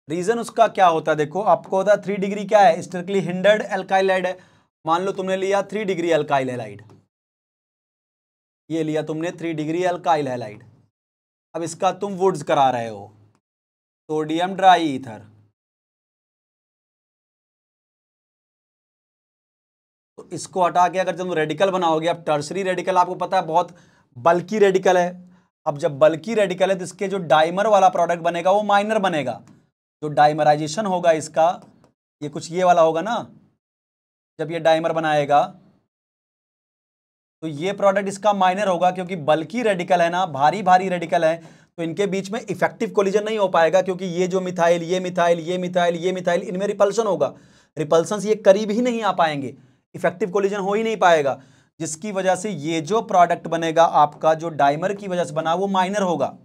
रीजन उसका क्या होता है? देखो आपको होता है 3 डिग्री क्या है? स्ट्रिक्टली हिंडर्ड एल्काइल हैलाइड है। मान लो तुमने लिया 3 डिग्री एल्काइल हैलाइड, ये लिया तुमने 3 डिग्री एल्काइल हैलाइड। अब इसका तुम वुड्स करा रहे हो, सोडियम ड्राई ईथर, तो इसको हटा के अगर तुम रेडिकल बनाओगे, अब टर्सरी रेडिकल आपको पता है बहुत बल्की रेडिकल है। अब जब बल्की रेडिकल है तो इसके जो डाइमर वाला प्रोडक्ट बनेगा वो माइनर बनेगा। जो डाइमराइजेशन होगा इसका, ये कुछ ये वाला होगा ना, जब ये डाइमर बनाएगा तो ये प्रोडक्ट इसका माइनर होगा, क्योंकि बल्की रेडिकल है ना, भारी भारी रेडिकल है, तो इनके बीच में इफेक्टिव कोलिजन नहीं हो पाएगा, क्योंकि ये जो मिथाइल, ये मिथाइल, ये मिथाइल, ये मिथाइल, इनमें रिपल्सन होगा। रिपल्सन से ये करीब ही नहीं आ पाएंगे, इफेक्टिव कोलिजन हो ही नहीं पाएगा, जिसकी वजह से ये जो प्रोडक्ट बनेगा आपका, जो डाइमर की वजह से बना, वो माइनर होगा।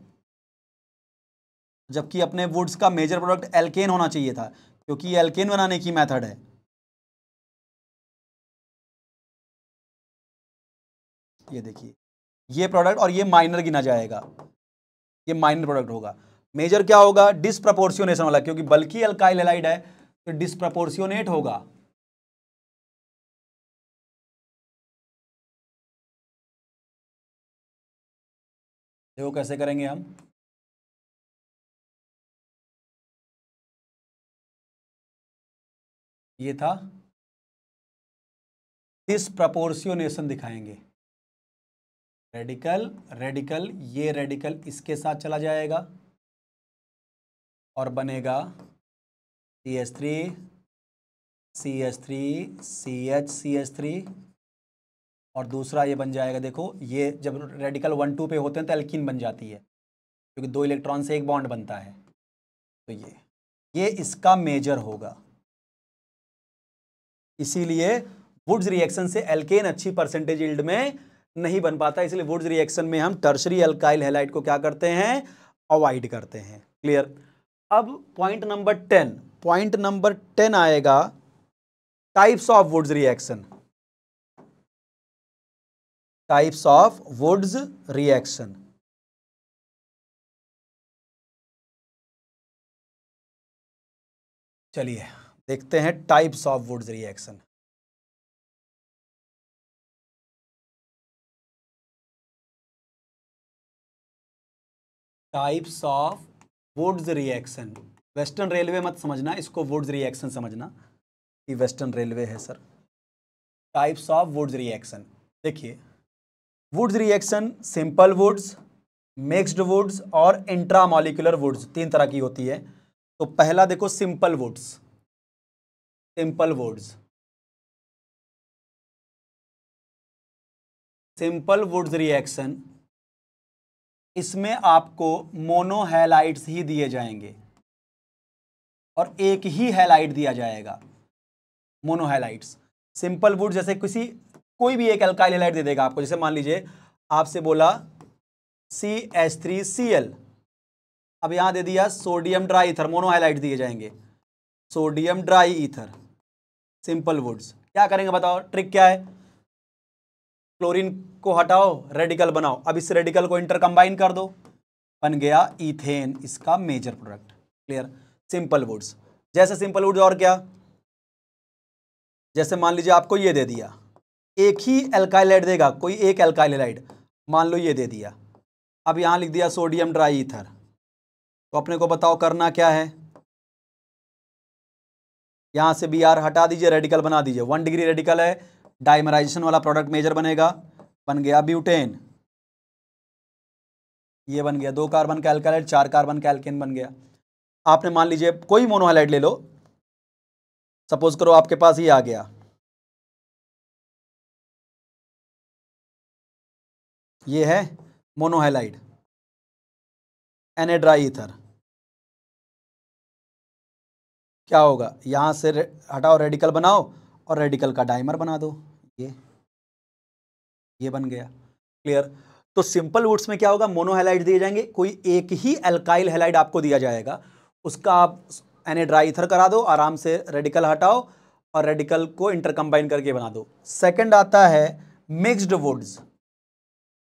जबकि अपने वुड्स का मेजर प्रोडक्ट एल्केन होना चाहिए था, क्योंकि ये एल्केन बनाने की मेथड है। ये देखिए, ये प्रोडक्ट और ये माइनर गिना जाएगा, ये माइनर प्रोडक्ट होगा। मेजर क्या होगा? डिसप्रपोर्शियोनेशन वाला, क्योंकि बल्कि अल्काइल हैलाइड है तो डिसप्रपोर्शियोनेट होगा। देखो कैसे करेंगे हम, ये था डिसप्रपोर्शियोनेशन दिखाएंगे। रेडिकल रेडिकल, ये रेडिकल इसके साथ चला जाएगा और बनेगा CH3 CH3 CH CH3, और दूसरा ये बन जाएगा, देखो ये जब रेडिकल 1 2 पे होते हैं तो एल्कीन बन जाती है, क्योंकि 2 इलेक्ट्रॉन से एक बॉन्ड बनता है। तो ये इसका मेजर होगा। इसीलिए वुड्स रिएक्शन से एल्केन अच्छी परसेंटेज यील्ड में नहीं बन पाता, इसलिए वुड्स रिएक्शन में हम टर्शरी अल्काइल हैलाइड को क्या करते हैं? अवॉइड करते हैं। क्लियर? अब पॉइंट नंबर 10, पॉइंट नंबर 10 आएगा types of Wurtz reaction. Types of Wurtz reaction. चलिए देखते हैं types of Wurtz reaction. Types of Wurtz reaction. Western Railway मत समझना इसको, वुड्स रिएक्शन समझना कि वेस्टर्न रेलवे है sir. Types of Wurtz reaction देखिए, Wurtz reaction simple Wurtz, mixed Wurtz और इंट्रामॉलिक्यूलर वुड्स, 3 तरह की होती है। तो पहला देखो simple Wurtz. Simple Wurtz, simple Wurtz reaction, इसमें आपको मोनोहैलाइड्स ही दिए जाएंगे और एक ही हैलाइड दिया जाएगा, मोनोहैलाइड्स। सिंपल वुड जैसे कोई भी एक अल्काइल हैलाइड दे देगा आपको, जैसे मान लीजिए आपसे बोला CH3Cl, अब यहां दे दिया सोडियम ड्राई ईथर, मोनोहैलाइड दिए जाएंगे, sodium dry ether. Simple Wurtz क्या करेंगे बताओ, ट्रिक क्या है? क्लोरीन को हटाओ, रेडिकल बनाओ, अब इस रेडिकल को इंटरकंबाइन कर दो, बन गया इथेन, इसका major product. Clear? Simple Wurtz. जैसे सिंपल वुड्स और क्या, जैसे मान लीजिए आपको ये दे दिया, एक ही एल्काइल हैलाइड देगा, कोई एक एल्काइल हैलाइड, मान लो ये दे दिया, अब यहाँ लिख दिया सोडियम ड्राई ईथर। तो अपने को बताओ करना क्या है, यहाँ से Br हटा दीजिए, रेडिकल बना दीजिए। 1 डिग्री रेडिकल है, डाइमराइजेशन वाला प्रोडक्ट मेजर बनेगा, बन गया ब्यूटेन। ये बन गया 2 कार्बन का एल्काइल, 4 कार्बन का एल्केन बन गया। आपने मान लीजिए कोई मोनोहाइलाइड ले लो, सपोज करो आपके पास ये आ गया, ये है मोनोहाइलाइड Na ड्राई ईथर। क्या होगा, यहां से हटाओ, रेडिकल बनाओ और रेडिकल का डाइमर बना दो, ये बन गया। क्लियर। तो सिंपल वुड्स में क्या होगा, मोनोहाइलाइड दिए जाएंगे, कोई एक ही एल्काइल हैलाइड आपको दिया जाएगा, उसका आप Na ड्राई ईथर करा दो, आराम से रेडिकल हटाओ और रेडिकल को इंटरकंबाइन करके बना दो। सेकंड आता है मिक्स्ड वुड्स,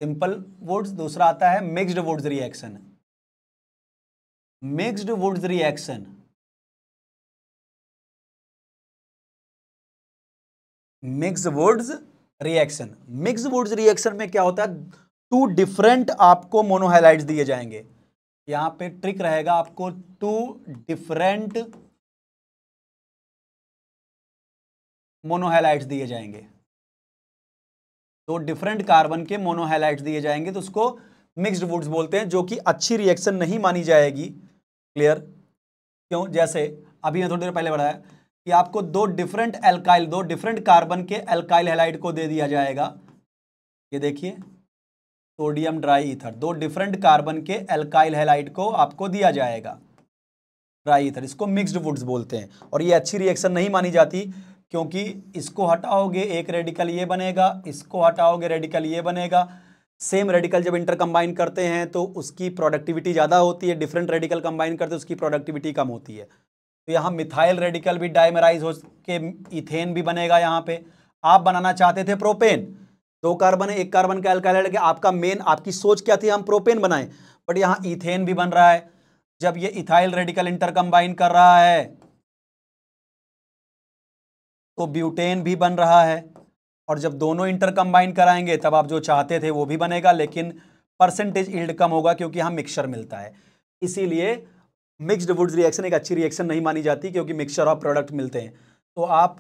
सिंपल वुड्स। दूसरा आता है mixed Wurtz reaction. Mixed Wurtz reaction, mixed Wurtz reaction, mixed Wurtz reaction में क्या होता है, 2 डिफरेंट आपको मोनोहाइलाइड्स दिए जाएंगे। यहां पे ट्रिक रहेगा, आपको 2 डिफरेंट मोनोहाइलाइड्स दिए जाएंगे, 2 डिफरेंट कार्बन के मोनोहाइलाइड्स दिए जाएंगे, तो उसको मिक्स्ड वुड्स बोलते हैं, जो कि अच्छी रिएक्शन नहीं मानी जाएगी। क्लियर। क्यों, जैसे अभी मैं थोड़ी देर पहले बताया कि आपको 2 डिफरेंट एल्काइल, 2 डिफरेंट कार्बन के एल्काइल हैलाइड को दे दिया जाएगा। ये देखिए sodium dry ether, 2 different carbon के एल्काइल हैलाइड को आपको दिया जाएगा ड्राई ईथर, इसको मिक्स्ड वुड्स बोलते हैं। और ये अच्छी रिएक्शन नहीं मानी जाती, क्योंकि इसको हटाओगे एक रेडिकल ये बनेगा, इसको हटाओगे रेडिकल ये बनेगा। सेम रेडिकल जब इंटरकंबाइन करते हैं तो उसकी प्रोडक्टिविटी ज़्यादा होती है, डिफरेंट रेडिकल कंबाइन करते हैं उसकी प्रोडक्टिविटी कम होती है। तो यहाँ मिथाइल रेडिकल भी डाइमराइज हो के इथेन भी बनेगा। यहाँ पे आप बनाना चाहते थे प्रोपेन, 2 कार्बन है, 1 कार्बन का एल्काइल है, आपका मेन आपकी सोच क्या थी, हम प्रोपेन बनाएं, बट यहाँ इथेन भी बन रहा है। जब ये इथाइल रेडिकल इंटरकंबाइन कर रहा है तो ब्यूटेन भी बन रहा है, और जब दोनों इंटरकंबाइन कराएंगे तब आप जो चाहते थे वो भी बनेगा, लेकिन परसेंटेज यील्ड कम होगा क्योंकि यहाँ मिक्सचर मिलता है। इसीलिए मिक्स्ड वुड्स रिएक्शन एक अच्छी रिएक्शन नहीं मानी जाती, क्योंकि मिक्सचर ऑफ प्रोडक्ट मिलते हैं। तो आप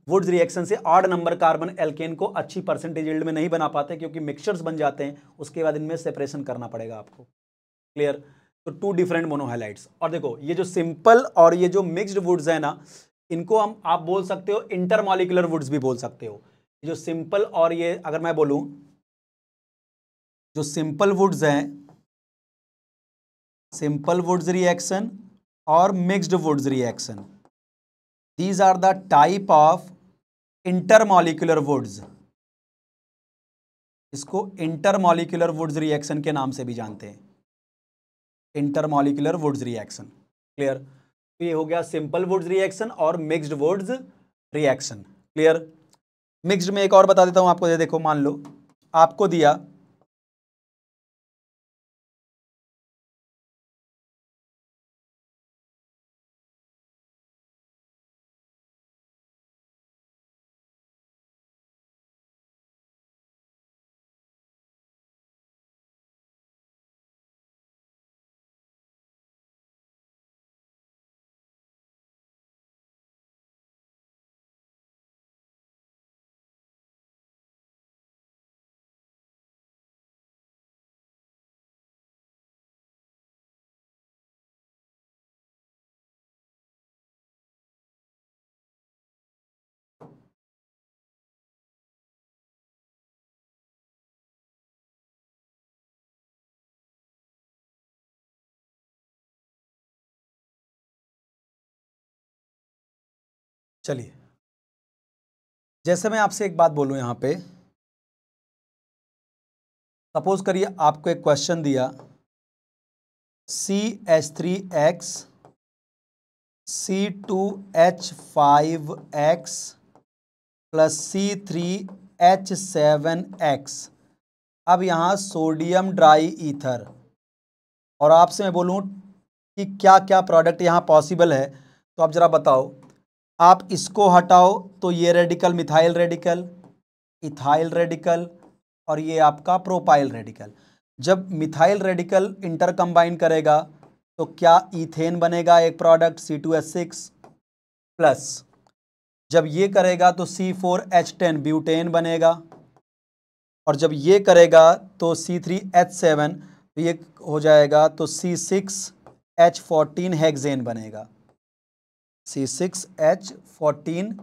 वुड्स रिएक्शन से ऑड नंबर कार्बन एल्केन को अच्छी परसेंटेज यील्ड में नहीं बना पाते, क्योंकि मिक्सचर्स बन जाते हैं, उसके बाद इनमें सेपरेशन करना पड़ेगा आपको। क्लियर। तो 2 डिफरेंट मोनोहाइलाइड्स। और देखो ये जो सिंपल और ये जो मिक्स्ड वुड्स है ना, इनको हम आप बोल सकते हो इंटरमॉलिक्यूलर वुड्स भी बोल सकते हो। जो सिंपल और ये अगर मैं बोलूं, जो सिंपल वुड्स हैं, सिंपल वुड्स रिएक्शन और mixed Wurtz reaction, these are the type of intermolecular Wurtz. इसको इंटरमॉलिक्यूलर वुड्स रिएक्शन के नाम से भी जानते हैं, इंटरमॉलिक्यूलर वुड्स रिएक्शन। क्लियर। तो ये हो गया सिंपल वुड्स रिएक्शन और mixed Wurtz reaction. Clear. Mixed में एक और बता देता हूं आपको, ये देखो मान लो आपको दिया चलिए, जैसे मैं आपसे एक बात बोलूं, यहां पे सपोज करिए आपको एक क्वेश्चन दिया CH3X C2H5X प्लस C3H7X। अब यहाँ सोडियम ड्राई ईथर, और आपसे मैं बोलूँ कि क्या क्या प्रोडक्ट यहाँ पॉसिबल है, तो आप जरा बताओ। आप इसको हटाओ तो ये radical methyl radical, ethyl radical, और ये आपका प्रोपाइल रेडिकल। जब मिथाइल रेडिकल इंटर कंबाइन करेगा तो क्या इथेन बनेगा एक प्रोडक्ट C2H6 प्लस जब ये करेगा तो C4H10 ब्यूटेन बनेगा और जब ये करेगा तो C3H7 तो ये हो जाएगा तो C6H14 हेक्सेन बनेगा, C6H14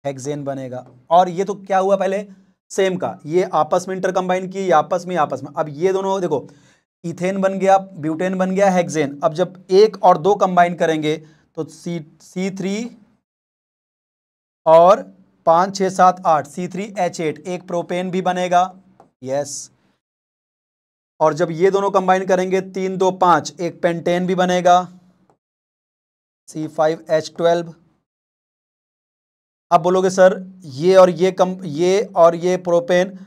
हेक्सेन बनेगा। और ये तो क्या हुआ पहले सेम का, ये आपस में इंटर कंबाइन किए, आपस में। अब ये दोनों देखो, इथेन बन गया, ब्यूटेन बन गया, हेक्सेन। अब जब 1 और 2 कंबाइन करेंगे तो C3 और 5 6 7 8 C3H8 एक प्रोपेन भी बनेगा, यस। और जब ये दोनों कंबाइन करेंगे 3 2 5 एक पेंटेन भी बनेगा, C5H12। अब बोलोगे सर ये और ये प्रोपेन,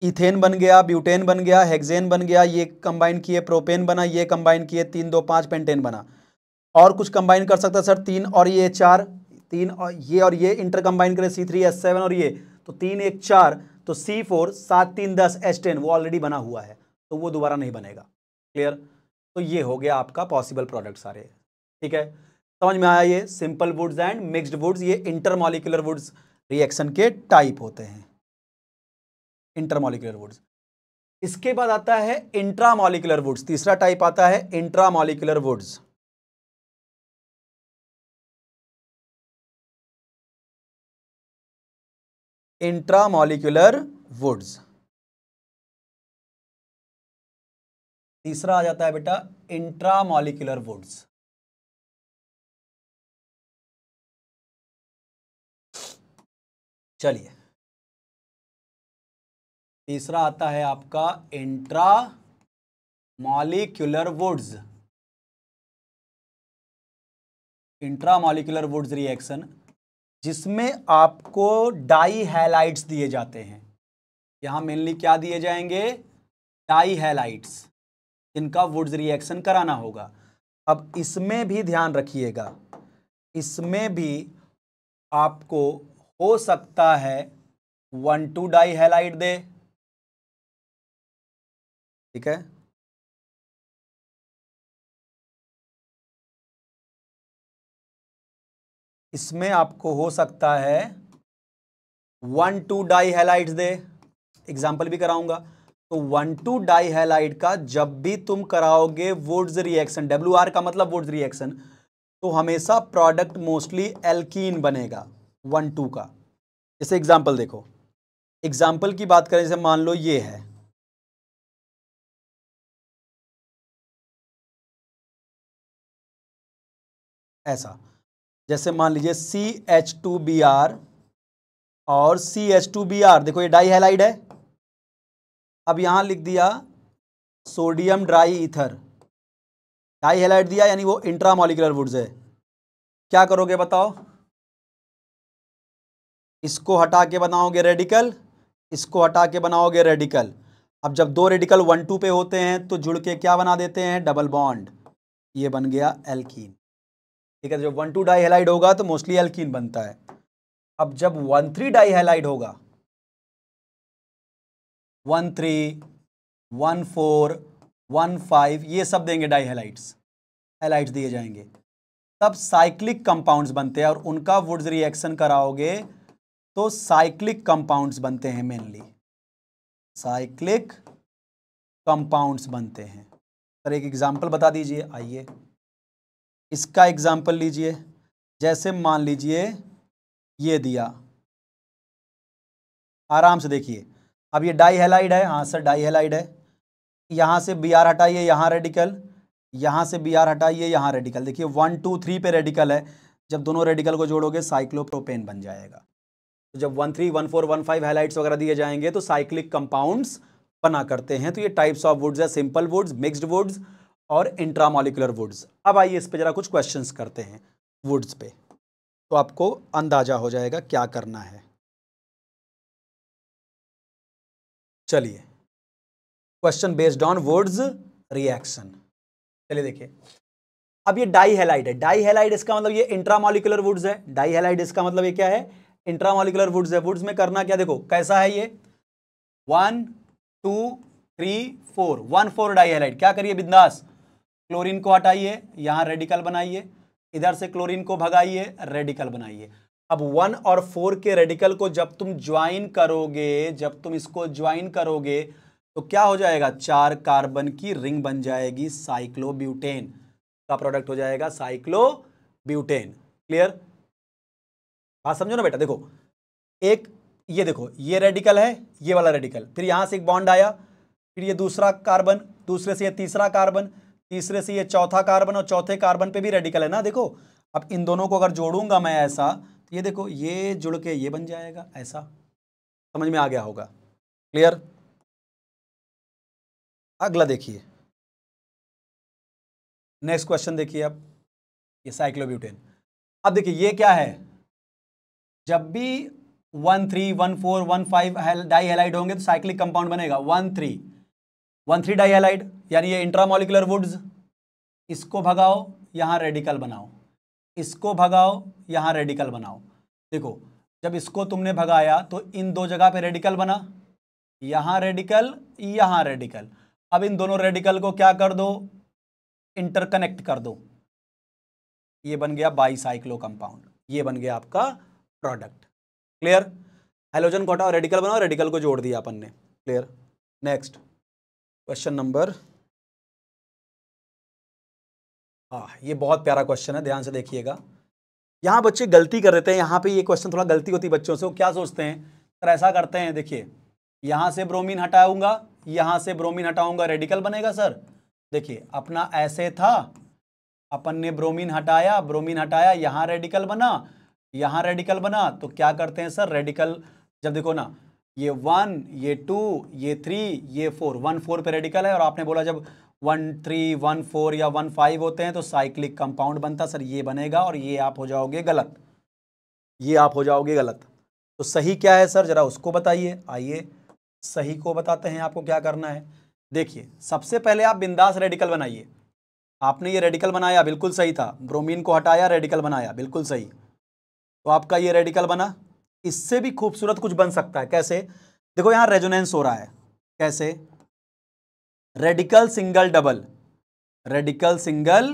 इथेन बन गया, ब्यूटेन बन गया, हेक्सेन बन गया, ये कंबाइन किए प्रोपेन बना, ये कंबाइन किए 3 2 5 पेंटेन बना। और कुछ कंबाइन कर सकता सर 3 और ये 4, 3 और ये इंटर कंबाइन करें C3H7 और ये, तो 3 1 4, तो C4 7 3 10 H10 वो ऑलरेडी बना हुआ है तो वो दोबारा नहीं बनेगा। क्लियर? तो ये हो गया आपका पॉसिबल प्रोडक्ट सारे। ठीक है, समझ में आया? ये simple Wurtz and mixed Wurtz, ये इंटरमॉलिक्यूलर वुड्स रिएक्शन के टाइप होते हैं, इंटरमॉलिक्यूलर वुड्स। इसके बाद आता है इंट्रामॉलिक्यूलर वुड्स, तीसरा टाइप आता है इंट्रामॉलिक्यूलर वुड्स। इंट्रामॉलिक्यूलर वुड्स तीसरा आ जाता है बेटा इंट्रामॉलिक्यूलर वुड्स। चलिए, तीसरा आता है आपका intramolecular Wurtz. Intramolecular Wurtz reaction जिसमें आपको डाई हैलाइड्स दिए जाते हैं। यहां मेनली क्या दिए जाएंगे? डाई हैलाइड्स, जिनका वुड्स रिएक्शन कराना होगा। अब इसमें भी ध्यान रखिएगा, इसमें भी आपको हो सकता है 1,2 डाई हैलाइड दे, ठीक है। इसमें आपको हो सकता है 1,2 डाई हैलाइड्स दे, एग्जाम्पल भी कराऊंगा। तो 1,2 डाई हैलाइड का जब भी तुम कराओगे वुड्स रिएक्शन, WR का मतलब वुड्स रिएक्शन, तो हमेशा प्रोडक्ट मोस्टली एल्कीन बनेगा 1,2 का। जैसे एग्जाम्पल देखो, एग्जाम्पल की बात करें, जैसे मान लो ये है, ऐसा, जैसे मान लीजिए CH2Br और CH2Br, देखो ये डाई हैलाइड है। अब यहां लिख दिया sodium dry ether, dihalide दिया, यानी वो इंट्रामॉलिक्यूलर वुड्स है। क्या करोगे बताओ? इसको हटा के बनाओगे रेडिकल, इसको हटा के बनाओगे रेडिकल। अब जब 2 रेडिकल 1,2 पे होते हैं तो जुड़ के क्या बना देते हैं? डबल बॉन्ड, ये बन गया एल्कीन। ठीक है, जब 1,2 डाई हैलाइड होगा तो मोस्टली एल्कीन बनता है। अब जब 1,3 डाई हैलाइड होगा, 1,3 1,4 1,5 ये सब देंगे डाई हैलाइड्स, हैलाइड्स दिए जाएंगे, तब साइक्लिक कंपाउंड्स बनते हैं और उनका वुड्स रिएक्शन कराओगे तो साइक्लिक कंपाउंड्स बनते हैं, मेनली साइक्लिक कंपाउंड्स बनते हैं। सर एक एग्जांपल बता दीजिए, आइए इसका एग्जांपल लीजिए। जैसे मान लीजिए ये दिया, आराम से देखिए। अब ये डाई हैलाइड है, हाँ सर डाई हैलाइड है। यहाँ से Br हटाइए, यहाँ रेडिकल, यहाँ से Br हटाइए, यहाँ रेडिकल। देखिए 1 2 3 पे रेडिकल है, जब दोनों रेडिकल को जोड़ोगे साइक्लोप्रोपेन बन जाएगा। तो जब 1,3 1,4 1,5 हाइलाइट्स वगैरह दिए जाएंगे तो साइक्लिक कंपाउंड्स बना करते हैं। तो ये टाइप्स ऑफ वुड्स है, सिंपल वुड्स, मिक्स्ड वुड्स और इंट्रामॉलिक्यूलर वुड्स। अब आइए इस पे जरा कुछ क्वेश्चंस करते हैं वुड्स पे, तो आपको अंदाजा हो जाएगा क्या करना है। चलिए, question based on woods reaction. चलिए देखिए, अब ये डाई हैलाइड है, डाई हैलाइड इसका मतलब ये इंट्रामॉलिक्यूलर वुड्स है। डाई हैलाइड इसका मतलब ये क्या है? इंट्रामॉलिक्यूलर वुड्स है। वुड्स में करना क्या, देखो कैसा है ये, 1 2 3 4 1 4 डाई हैलाइड। क्या करिए बिंदास, क्लोरीन को हटाइए, यहां रेडिकल बनाइए, इधर से क्लोरीन को भगाइए, रेडिकल बनाइए। अब 1 और 4 के रेडिकल को जब तुम ज्वाइन करोगे, जब तुम इसको ज्वाइन करोगे तो क्या हो जाएगा, 4 कार्बन की रिंग बन जाएगी, साइक्लोब्यूटेन का प्रोडक्ट हो जाएगा साइक्लोब्यूटेन। क्लियर, बात समझो ना बेटा। देखो एक ये देखो, ये रेडिकल है, ये वाला रेडिकल, फिर यहां से एक बॉन्ड आया, फिर ये दूसरा कार्बन, दूसरे से ये तीसरा कार्बन, तीसरे से ये चौथा कार्बन, और चौथे कार्बन पे भी रेडिकल है ना। देखो अब इन दोनों को अगर जोड़ूंगा मैं ऐसा, तो ये देखो ये जुड़ के ये बन जाएगा ऐसा। समझ में आ गया होगा। क्लियर, अगला देखिए, नेक्स्ट क्वेश्चन देखिए। अब ये साइक्लोब्यूटेन, अब देखिए ये क्या है, जब भी 1 3 1 4 1 5 डाई हैलाइड होंगे तो साइक्लिक कंपाउंड बनेगा 1 3 डाई हैलाइड, यानी ये इंट्रामोलिकुलर वुड्स। इसको भगाओ, यहां रेडिकल बनाओ, इसको भगाओ, यहां रेडिकल बनाओ। देखो जब इसको तुमने भगाया तो इन दो जगह पे रेडिकल बना, यहां रेडिकल, यहां रेडिकल। अब इन दोनों रेडिकल को क्या कर दो, इंटरकनेक्ट कर दो, ये बन गया बाईसाइक्लो कंपाउंड, ये बन गया आपका प्रोडक्ट। क्लियर, हेलोजन को हटाओ, रेडिकल बनाओ, रेडिकल को जोड़ दिया अपन ने। क्लियर, नेक्स्ट क्वेश्चन नंबर, ये बहुत प्यारा क्वेश्चन है, ध्यान से देखिएगा। यहां बच्चे गलती कर देते हैं, यहां पे ये क्वेश्चन थोड़ा गलती होती है बच्चों से। वो क्या सोचते हैं सर, ऐसा करते हैं, देखिए यहां से ब्रोमीन हटाऊंगा, यहां से ब्रोमीन हटाऊंगा, रेडिकल बनेगा सर। देखिए अपना ऐसे था, अपन ने ब्रोमीन हटाया, ब्रोमीन हटाया, यहां रेडिकल बना, यहां रेडिकल बना, तो क्या करते हैं सर, रेडिकल जब देखो ना, ये 1 ये 2 ये 3 ये 4, 1 4 पे रेडिकल है, और आपने बोला जब 1 3 1 4 या 1 5 होते हैं तो साइक्लिक कंपाउंड बनता सर, ये बनेगा, और ये आप हो जाओगे गलत, ये आप हो जाओगे गलत। तो सही क्या है सर, जरा उसको बताइए। आइए सही को बताते हैं, आपको क्या करना है। देखिए सबसे पहले आप बिंदास रेडिकल बनाइए। आपने ये रेडिकल बनाया, बिल्कुल सही था, ब्रोमीन को हटाया, रेडिकल बनाया, बिल्कुल सही। तो आपका ये रेडिकल बना। इससे भी खूबसूरत कुछ बन सकता है, कैसे, देखो यहां रेजोनेंस हो रहा है, कैसे, radical single double, radical single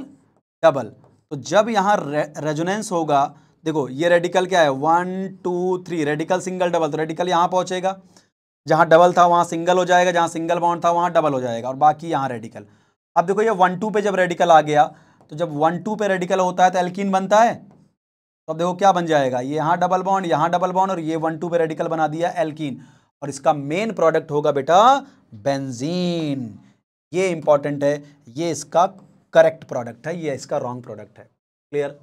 double. तो जब यहां रेजोनेंस होगा, देखो ये रेडिकल क्या है, 1 2 3, रेडिकल सिंगल डबल, तो रेडिकल यहां पहुंचेगा, जहां डबल था वहां सिंगल हो जाएगा, जहां सिंगल बॉन्ड था वहां डबल हो जाएगा, और बाकी यहां रेडिकल। अब देखो ये 1 2 पे जब रेडिकल आ गया, तो जब 1 2 पे रेडिकल होता है तो एल्कीन बनता है। तो अब देखो क्या बन जाएगा, ये यहाँ डबल बॉन्ड, यहाँ डबल बॉन्ड, और ये 1 2 पे रेडिकल बना दिया एल्कीन, और इसका मेन प्रोडक्ट होगा बेटा बेंजीन। ये इंपॉर्टेंट है, ये इसका करेक्ट प्रोडक्ट है, ये इसका रॉन्ग प्रोडक्ट है। क्लियर,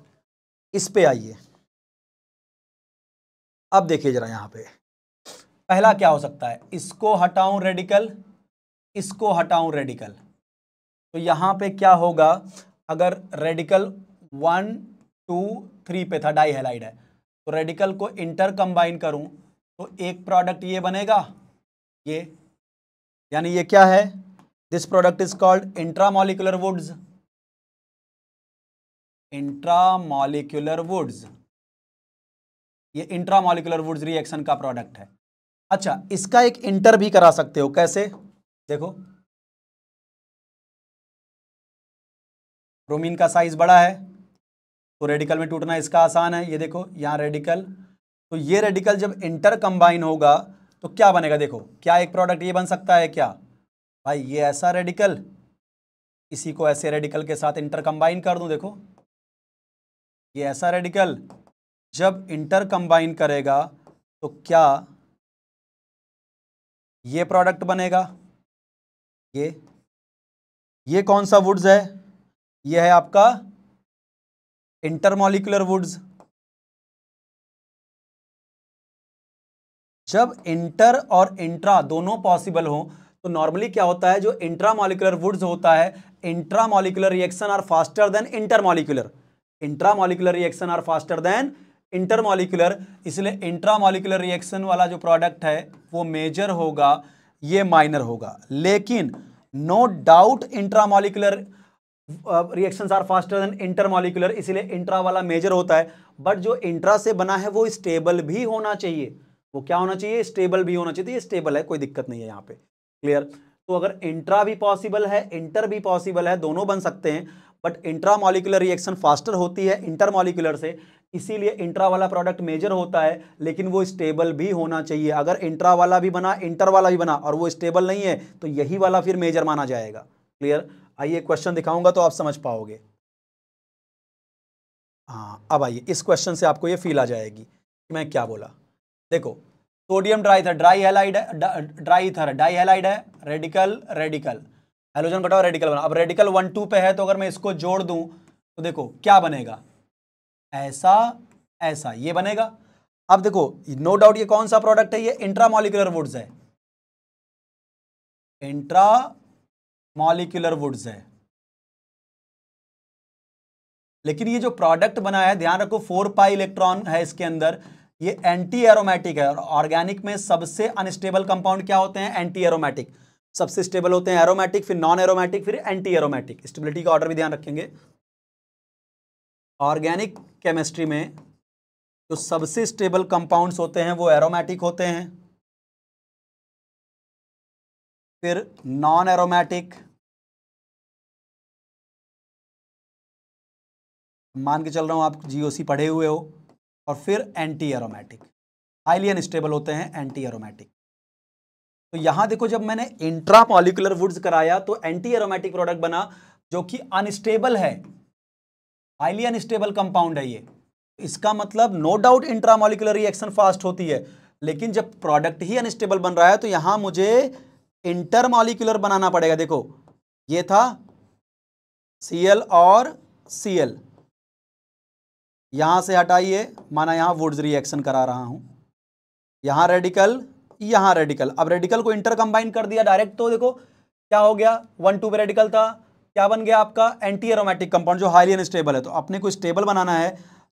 इस पे आइए। अब देखिए जरा, यहां पे पहला क्या हो सकता है, इसको हटाऊं रेडिकल, इसको हटाऊं रेडिकल, तो यहां पे क्या होगा, अगर रेडिकल 1 2 3 पे था, डाई हैलाइड है, तो रेडिकल को इंटर कंबाइन करूं तो एक प्रोडक्ट ये बनेगा, ये, यानी ये क्या है, this product is called intramolecular Wurtz, intramolecular Wurtz, ये इंट्रामोलिकुलर वुड्स रिएक्शन का प्रोडक्ट है। अच्छा, इसका एक इंटर भी करा सकते हो, कैसे, देखो ब्रोमीन का साइज बड़ा है तो रेडिकल में टूटना इसका आसान है, ये देखो यहां रेडिकल, तो ये रेडिकल जब इंटर कंबाइन होगा तो क्या बनेगा, देखो क्या एक प्रोडक्ट ये बन सकता है क्या भाई, ये ऐसा रेडिकल, इसी को ऐसे रेडिकल के साथ इंटर कंबाइन कर दूं, देखो ये ऐसा रेडिकल जब इंटर कंबाइन करेगा तो क्या ये प्रोडक्ट बनेगा, ये कौन सा वुड्स है, ये है आपका इंटरमोलिकुलर वुड्स। जब इंटर और इंट्रा दोनों पॉसिबल हो तो नॉर्मली क्या होता है, जो इंट्रामोलिकुलर वुड्स होता है, intramolecular reaction are faster than intermolecular, intramolecular reaction are faster than intermolecular, इसलिए इंट्रामोलिकुलर रिएक्शन वाला जो प्रोडक्ट है वो मेजर होगा, ये माइनर होगा। लेकिन no doubt intramolecular reactions are faster than intermolecular, इसलिए इंट्रा वाला मेजर होता है, बट जो इंट्रा से बना है वो स्टेबल भी होना चाहिए, वो क्या होना चाहिए, स्टेबल भी होना चाहिए, तो ये स्टेबल है, कोई दिक्कत नहीं है यहाँ पे। क्लियर, तो अगर इंट्रा भी पॉसिबल है, इंटर भी पॉसिबल है, दोनों बन सकते हैं, but intra molecular reaction faster होती है इंटर मॉलिक्यूलर से, इसीलिए इंट्रा वाला प्रोडक्ट मेजर होता है, लेकिन वो स्टेबल भी होना चाहिए। अगर इंट्रा वाला भी बना, इंटर वाला भी बना और वो स्टेबल नहीं है तो यही वाला फिर मेजर माना जाएगा। क्लियर? आइए क्वेश्चन दिखाऊंगा तो आप समझ पाओगे। हाँ, अब आइए इस क्वेश्चन से आपको ये फील आ जाएगी कि मैं क्या बोला। देखो, सोडियम ड्राई था, ड्राई हैलाइड है, ड्राई ईथर डाई हैलाइड है, रेडिकल रेडिकल, हाइड्रोजन घटाओ रेडिकल बना। अब रेडिकल 1 2 पे है तो अगर मैं इसको जोड़ दूं तो देखो क्या बनेगा, ऐसा ऐसा ये बनेगा। अब देखो नो डाउट ये कौन सा प्रोडक्ट है, ये इंट्रामॉलिक्यूलर वुड्स है, इंट्रामॉलिक्यूलर वुड्स है। लेकिन ये जो प्रोडक्ट बना है, ध्यान रखो 4 पाई इलेक्ट्रॉन है इसके अंदर, ये एंटी एरोमेटिक है। और ऑर्गेनिक में सबसे अनस्टेबल कंपाउंड क्या होते हैं, एंटी एरोमेटिक। सबसे स्टेबल होते हैं एरोमेटिक, फिर नॉन एरोमेटिक, फिर एंटी एरोमेटिक। स्टेबिलिटी का ऑर्डर भी ध्यान रखेंगे। ऑर्गेनिक केमिस्ट्री में जो सबसे स्टेबल कंपाउंड्स होते हैं वो एरोमेटिक होते हैं, फिर नॉन एरोमेटिक, मान के चल रहा हूं आप जीओसी पढ़े हुए हो, और फिर एंटी एरोमेटिक। हाईली अनस्टेबल होते हैं एंटी एरोमेटिक। तो यहां देखो जब मैंने इंट्रा मॉलिक्यूलर वुड्स कराया तो एंटी एरोमेटिक प्रोडक्ट बना जो कि अनस्टेबल है, हाईली अनस्टेबल कंपाउंड है ये। इसका मतलब no doubt intramolecular reaction fast होती है, लेकिन जब प्रोडक्ट ही अनस्टेबल बन रहा है तो यहां मुझे इंटर मॉलिक्यूलर बनाना पड़ेगा। देखो ये था Cl और Cl, यहां से हटाइए, माना यहां वुड्स रिएक्शन करा रहा हूं, यहां रेडिकल, यहां रेडिकल। अब रेडिकल को इंटर कंबाइन कर दिया डायरेक्ट, तो देखो क्या हो गया, 1 2 पे रेडिकल था, क्या बन गया आपका, एंटी एरोमेटिक कंपाउंड जो हाईली अनस्टेबल है। तो अपने को स्टेबल बनाना है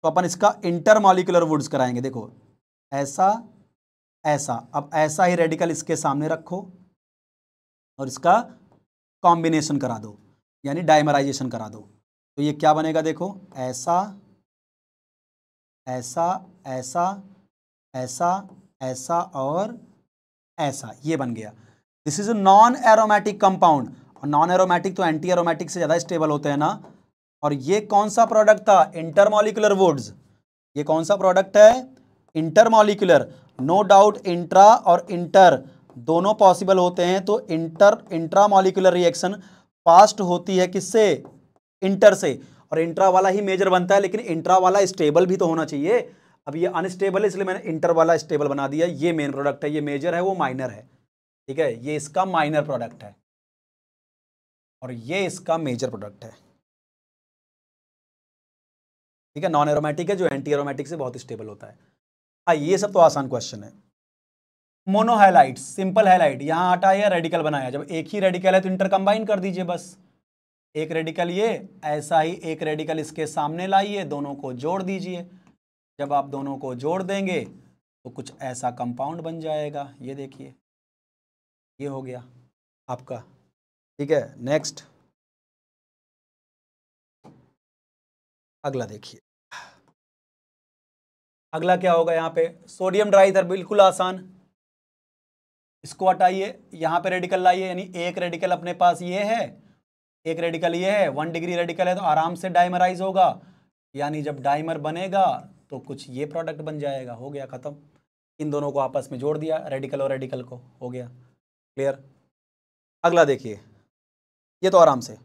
तो अपन इसका इंटर मॉलिक्यूलर वुड्स कराएंगे। देखो ऐसा ऐसा, अब ऐसा ही रेडिकल इसके सामने रखो और इसका कॉम्बिनेशन करा दो, यानी डाइमराइजेशन करा दो। तो ये क्या बनेगा, देखो ऐसा ऐसा ऐसा ऐसा ऐसा और ऐसा, ये बन गया। This is a non aromatic compound, और नॉन एरोमेटिक तो एंटी एरोमेटिक से ज्यादा स्टेबल होते हैं ना। और ये कौन सा प्रोडक्ट था, इंटरमॉलिक्यूलर वुड्स। ये कौन सा प्रोडक्ट है, इंटरमॉलिक्यूलर। नो डाउट इंट्रा और इंटर दोनों पॉसिबल होते हैं, तो इंट्रामॉलिक्यूलर रिएक्शन फास्ट होती है किससे, इंटर से, और इंट्रा वाला ही मेजर बनता है। लेकिन इंट्रा वाला स्टेबल भी तो होना चाहिए। अब ये अनस्टेबल है इसलिए मैंने इंटर वाला स्टेबल बना दिया। ये मेन प्रोडक्ट है, ये मेजर है वो माइनर है, ठीक है, ये इसका माइनर प्रोडक्ट है और ये इसका मेजर प्रोडक्ट है, ठीक है। नॉन एरोमेटिक है जो एंटी एरोमेटिक से बहुत स्टेबल होता है। ये सब तो आसान क्वेश्चन है। मोनोहैलाइड, सिंपल हैलाइड, यहां हटाया रेडिकल बनाया, जब एक ही रेडिकल है तो इंटर कंबाइन कर दीजिए बस। एक रेडिकल ये, ऐसा ही एक रेडिकल इसके सामने लाइए, दोनों को जोड़ दीजिए। जब आप दोनों को जोड़ देंगे तो कुछ ऐसा कंपाउंड बन जाएगा। ये देखिए ये हो गया आपका, ठीक है। नेक्स्ट अगला देखिए, अगला क्या होगा, यहाँ पे सोडियम ड्राईथर, बिल्कुल आसान। इसको हटाइए, यहाँ पे रेडिकल लाइए, यानी एक रेडिकल अपने पास ये है, एक रेडिकल ये है, 1 डिग्री रेडिकल है तो आराम से डाइमराइज होगा, यानी जब डाइमर बनेगा तो कुछ ये प्रोडक्ट बन जाएगा। हो गया खत्म, इन दोनों को आपस में जोड़ दिया, रेडिकल और रेडिकल को, हो गया क्लियर। अगला देखिए, ये तो आराम से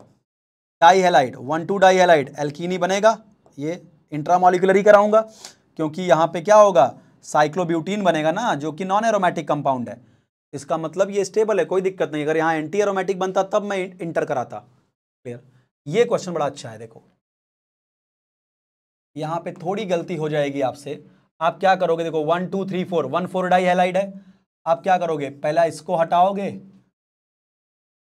डाई हैलाइड, 1 2 डाई हैलाइड एल्कीनी बनेगा। ये इंट्रामॉलिक्यूलर ही कराऊंगा क्योंकि यहाँ पे क्या होगा, साइक्लोब्यूटीन बनेगा ना, जो कि नॉन एरोमेटिक कंपाउंड है। इसका मतलब ये स्टेबल है, कोई दिक्कत नहीं। अगर यहाँ एंटी एरोमेटिक बनता तब मैं इंटर कराता। क्लियर, ये क्वेश्चन बड़ा अच्छा है। देखो यहाँ पे थोड़ी गलती हो जाएगी आपसे, आप क्या करोगे, देखो 1 2 3 4, 1 4 डाई हैलाइड है। आप क्या करोगे, पहला इसको हटाओगे,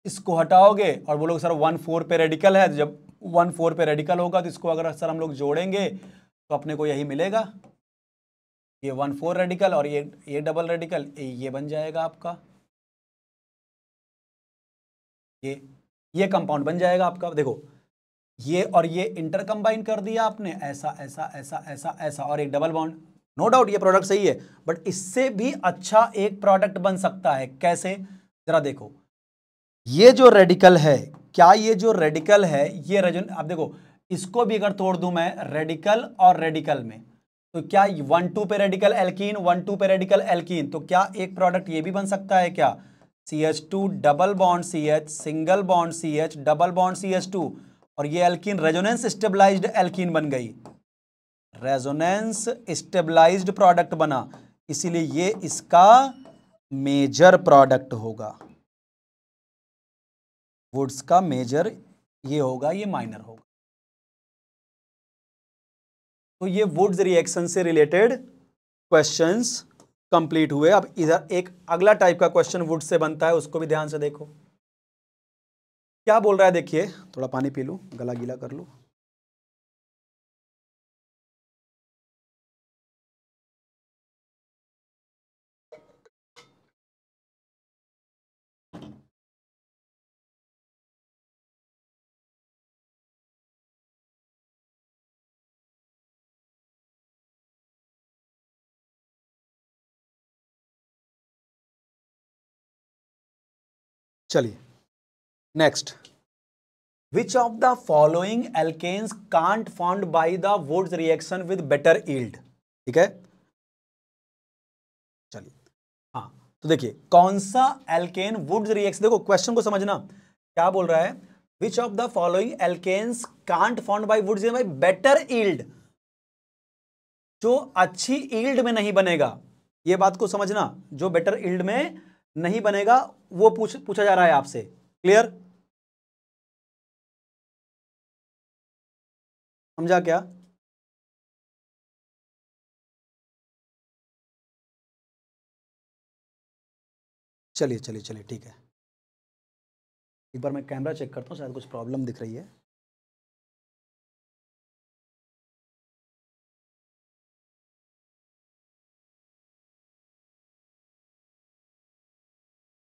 इसको हटाओगे और बोलोगे सर 1 4 पे रेडिकल है। जब 1 4 पे रेडिकल होगा तो इसको अगर सर हम लोग जोड़ेंगे तो अपने को यही मिलेगा, ये 1 4 रेडिकल और ये डबल रेडिकल, ये बन जाएगा आपका, ये कंपाउंड बन जाएगा आपका। देखो ये और ये इंटर कंबाइन कर दिया आपने, ऐसा ऐसा ऐसा ऐसा ऐसा, और एक डबल बॉन्ड। नो डाउट ये प्रोडक्ट सही है, बट इससे भी अच्छा एक प्रोडक्ट बन सकता है। कैसे, जरा देखो, ये जो रेडिकल है, क्या ये जो रेडिकल है ये अब देखो इसको भी अगर तोड़ दूं मैं रेडिकल और रेडिकल में, तो क्या 1,2 पे रेडिकल एल्कीन, 1,2 पे रेडिकल एल्कीन, तो क्या एक प्रोडक्ट ये भी बन सकता है क्या? CH2 double bond CH single bond CH double bond CH2, और ये एल्कीन रेजोनेंस स्टेबलाइज्ड एल्कीन बन गई, रेजोनेंस स्टेबलाइज्ड प्रोडक्ट बना, इसीलिए ये इसका मेजर प्रोडक्ट होगा। वुड्स का मेजर ये होगा, ये माइनर होगा। तो ये वुड्स रिएक्शन से रिलेटेड क्वेश्चंस कंप्लीट हुए। अब इधर एक अगला टाइप का क्वेश्चन वुड से बनता है, उसको भी ध्यान से देखो क्या बोल रहा है। देखिए, थोड़ा पानी पी लूं, गला गीला कर लूं। चलिए next, which of the following alkanes can't formed by the Wurtz reaction with better yield. ठीक है, चलिए हाँ, तो देखिए कौन सा एल्केन वुड्स रिएक्शन, देखो क्वेश्चन को समझना क्या बोल रहा है। Which of the following alkanes can't formed by Wurtz by better yield, जो अच्छी यील्ड में नहीं बनेगा, ये बात को समझना, जो बेटर यील्ड में नहीं बनेगा वो पूछा जा रहा है आपसे। क्लियर, समझा क्या? चलिए चलिए चलिए ठीक है, एक बार मैं कैमरा चेक करता हूँ, शायद कुछ प्रॉब्लम दिख रही है।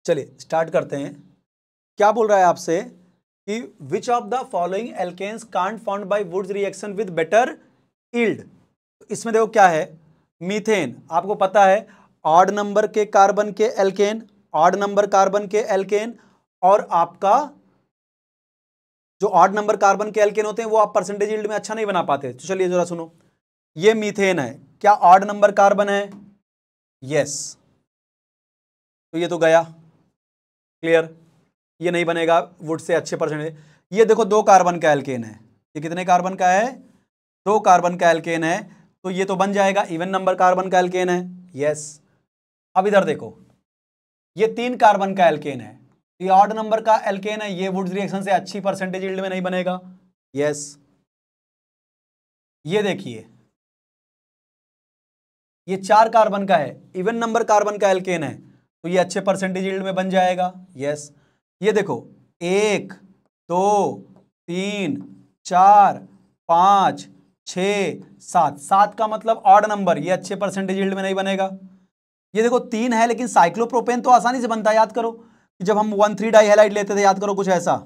चलिए स्टार्ट करते हैं। क्या बोल रहा है आपसे कि which of the following alkanes can't formed by Wurtz reaction with better yield. इसमें देखो क्या है, मीथेन, आपको पता है ऑड नंबर के कार्बन के एल्केन, ऑड नंबर कार्बन के एल्केन, और आपका जो ऑड नंबर कार्बन के एल्केन होते हैं वो आप परसेंटेज यील्ड में अच्छा नहीं बना पाते। तो चलिए जरा सुनो, ये मीथेन है, क्या ऑड नंबर कार्बन है? यस, तो ये तो गया। क्लियर, ये नहीं बनेगा वुड से अच्छे परसेंटेज। ये देखो 2 कार्बन का एल्केन है, ये कितने कार्बन का है? 2 कार्बन का एल्केन है, तो ये तो बन जाएगा इवन नंबर कार्बन का एल्केन है। यस, अब इधर देखो, ये 3 कार्बन का एल्केन है, ये ऑड नंबर का एल्केन है, ये वुड्स रिएक्शन से अच्छी परसेंटेज यील्ड में नहीं बनेगा। यस, ये देखिए ये 4 कार्बन का है, इवन नंबर कार्बन का एल्केन है, तो ये अच्छे परसेंटेज यील्ड में बन जाएगा। यस, ये देखो 1 2 3 4 5 6 7, 7 का मतलब ऑड नंबर, ये अच्छे परसेंटेज यील्ड में नहीं बनेगा। ये देखो 3 है, लेकिन साइक्लोप्रोपेन तो आसानी से बनता है, याद करो कि जब हम 1,3 डाई हैलाइड लेते थे, याद करो कुछ ऐसा,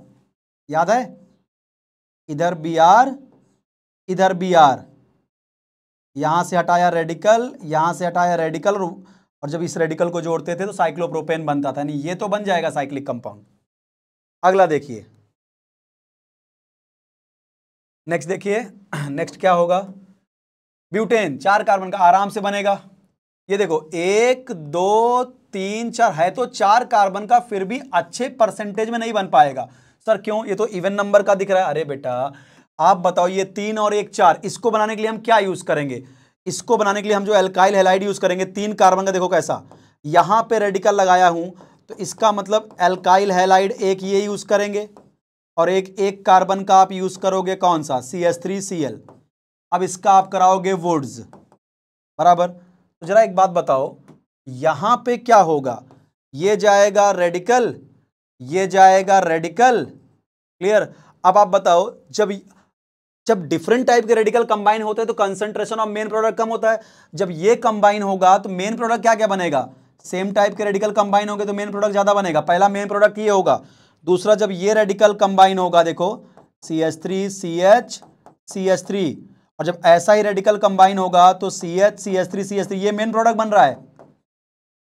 याद है? इधर Br, इधर Br, यहां से हटाया रेडिकल, यहां से हटाया रेडिकल, और जब इस रेडिकल को जोड़ते थे तो साइक्लोप्रोपेन बनता था, यानी ये तो बन जाएगा साइक्लिक कंपाउंड। अगला देखिए, नेक्स्ट देखिए, नेक्स्ट क्या होगा? ब्यूटेन, 4 कार्बन का, आराम से बनेगा। ये देखो 1 2 3 4 है, तो 4 कार्बन का, फिर भी अच्छे परसेंटेज में नहीं बन पाएगा। सर क्यों? ये तो इवन नंबर का दिख रहा है। अरे बेटा आप बताओ, ये 3 और 1 4, इसको बनाने के लिए हम क्या यूज करेंगे? इसको बनाने के लिए हम जो एल्काइल हैलाइड यूज करेंगे, 3 कार्बन का, देखो कैसा, यहां पे रेडिकल लगाया हूं, तो इसका मतलब एल्काइल हैलाइड एक ये यूज करेंगे, और एक कार्बन का आप यूज करोगे कौन सा? CH3Cl। अब इसका आप कराओगे वुड्स, बराबर। तो जरा एक बात बताओ, यहां पे क्या होगा? ये जाएगा रेडिकल, ये जाएगा रेडिकल। क्लियर, अब आप बताओ, जब डिफरेंट टाइप के रेडिकल कंबाइन होते हैं तो कंसंट्रेशन ऑफ मेन प्रोडक्ट कम होता है। जब ये कंबाइन होगा तो मेन प्रोडक्ट क्या क्या बनेगा? सेम टाइप के रेडिकल कंबाइन होंगे तो मेन प्रोडक्ट ज्यादा बनेगा। पहला मेन प्रोडक्ट ये होगा। दूसरा, जब ये रेडिकल कंबाइन होगा, देखो CH3CH CH3, और जब ऐसा ही रेडिकल कंबाइन होगा तो CH CH3 CH3, ये मेन प्रोडक्ट बन रहा है,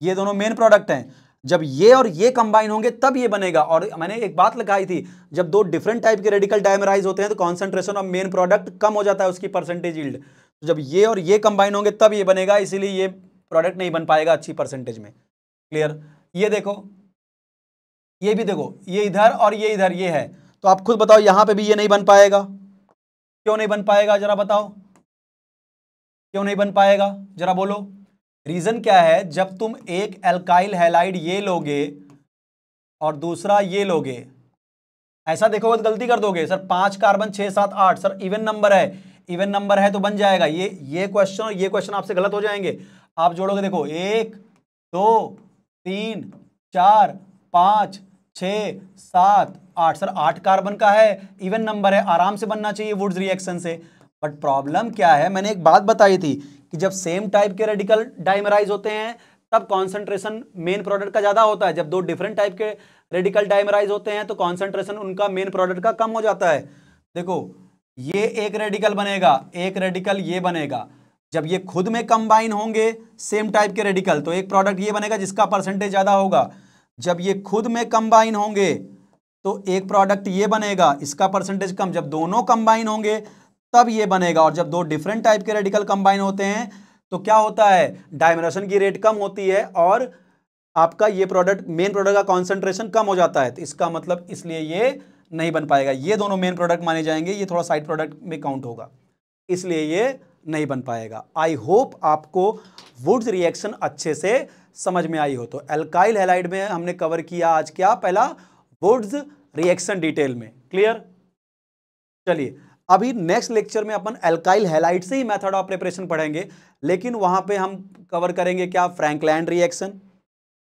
ये दोनों मेन प्रोडक्ट हैं। जब ये और ये कंबाइन होंगे तब ये बनेगा। और मैंने एक बात लगाई थी, जब दो डिफरेंट टाइप के रेडिकल डायमराइज होते हैं तो कॉन्सेंट्रेशन ऑफ मेन प्रोडक्ट कम हो जाता है, उसकी परसेंटेज यील्ड। तो जब ये और ये कंबाइन होंगे तब ये बनेगा, इसीलिए ये प्रोडक्ट नहीं बन पाएगा अच्छी परसेंटेज में। क्लियर? ये देखो, ये भी देखो, ये इधर और ये इधर, ये है, तो आप खुद बताओ यहां पे भी ये नहीं बन पाएगा। क्यों नहीं बन पाएगा जरा बताओ, क्यों नहीं बन पाएगा जरा बोलो। रीजन क्या है, जब तुम एक एल्काइल हैलाइड ये लोगे और दूसरा ये लोगे, ऐसा देखोगे तो गलती कर दोगे, sir 5 carbon 6 7 8, sir even number है, इवन नंबर है तो बन जाएगा। ये क्वेश्चन और ये क्वेश्चन आपसे गलत हो जाएंगे। आप जोड़ोगे, देखो 1 2 3 4 5 6 7 8, सर 8 कार्बन का है, इवन नंबर है, आराम से बनना चाहिए वुड्स रिएक्शन से। बट प्रॉब्लम क्या है, मैंने एक बात बताई थी कि जब सेम टाइप के रेडिकल डाइमराइज होते हैं तब कॉन्सेंट्रेशन मेन प्रोडक्ट का ज्यादा होता है। जब दो डिफरेंट टाइप के रेडिकल डाइमराइज होते हैं तो कॉन्सेंट्रेशन उनका मेन प्रोडक्ट का कम हो जाता है। देखो, ये एक रेडिकल बनेगा, एक रेडिकल ये बनेगा, जब ये खुद में कंबाइन होंगे सेम टाइप के रेडिकल तो एक प्रोडक्ट ये बनेगा जिसका परसेंटेज ज्यादा होगा। जब ये खुद में कंबाइन होंगे तो एक प्रोडक्ट ये बनेगा, इसका परसेंटेज कम। जब दोनों कंबाइन होंगे तब ये बनेगा। और जब दो डिफरेंट टाइप के रेडिकल कंबाइन होते हैं तो क्या होता है, डायमरेशन की रेट कम होती है और आपका ये प्रोडक्ट मेन प्रोडक्ट का कॉन्सेंट्रेशन कम हो जाता है। तो इसका मतलब इसलिए ये नहीं बन पाएगा। ये दोनों मेन प्रोडक्ट माने जाएंगे, ये थोड़ा साइड प्रोडक्ट में काउंट होगा, इसलिए ये नहीं बन पाएगा। आई होप आपको वुड्स रिएक्शन अच्छे से समझ में आई हो। तो एल्काइल हैलाइड में हमने कवर किया आज क्या, पहला वुड्स रिएक्शन डिटेल में। क्लियर? चलिए अभी नेक्स्ट लेक्चर में अपन एल्काइल हैलाइड से ही मेथड ऑफ प्रिपरेशन पढ़ेंगे, लेकिन वहां पे हम कवर करेंगे क्या, Frankland reaction,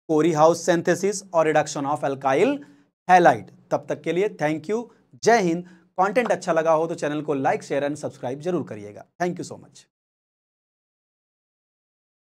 Corey House synthesis और रिडक्शन ऑफ एल्काइल हैलाइड। तब तक के लिए थैंक यू, जय हिंद। कंटेंट अच्छा लगा हो तो चैनल को लाइक शेयर एंड सब्सक्राइब जरूर करिएगा। Thank you so much.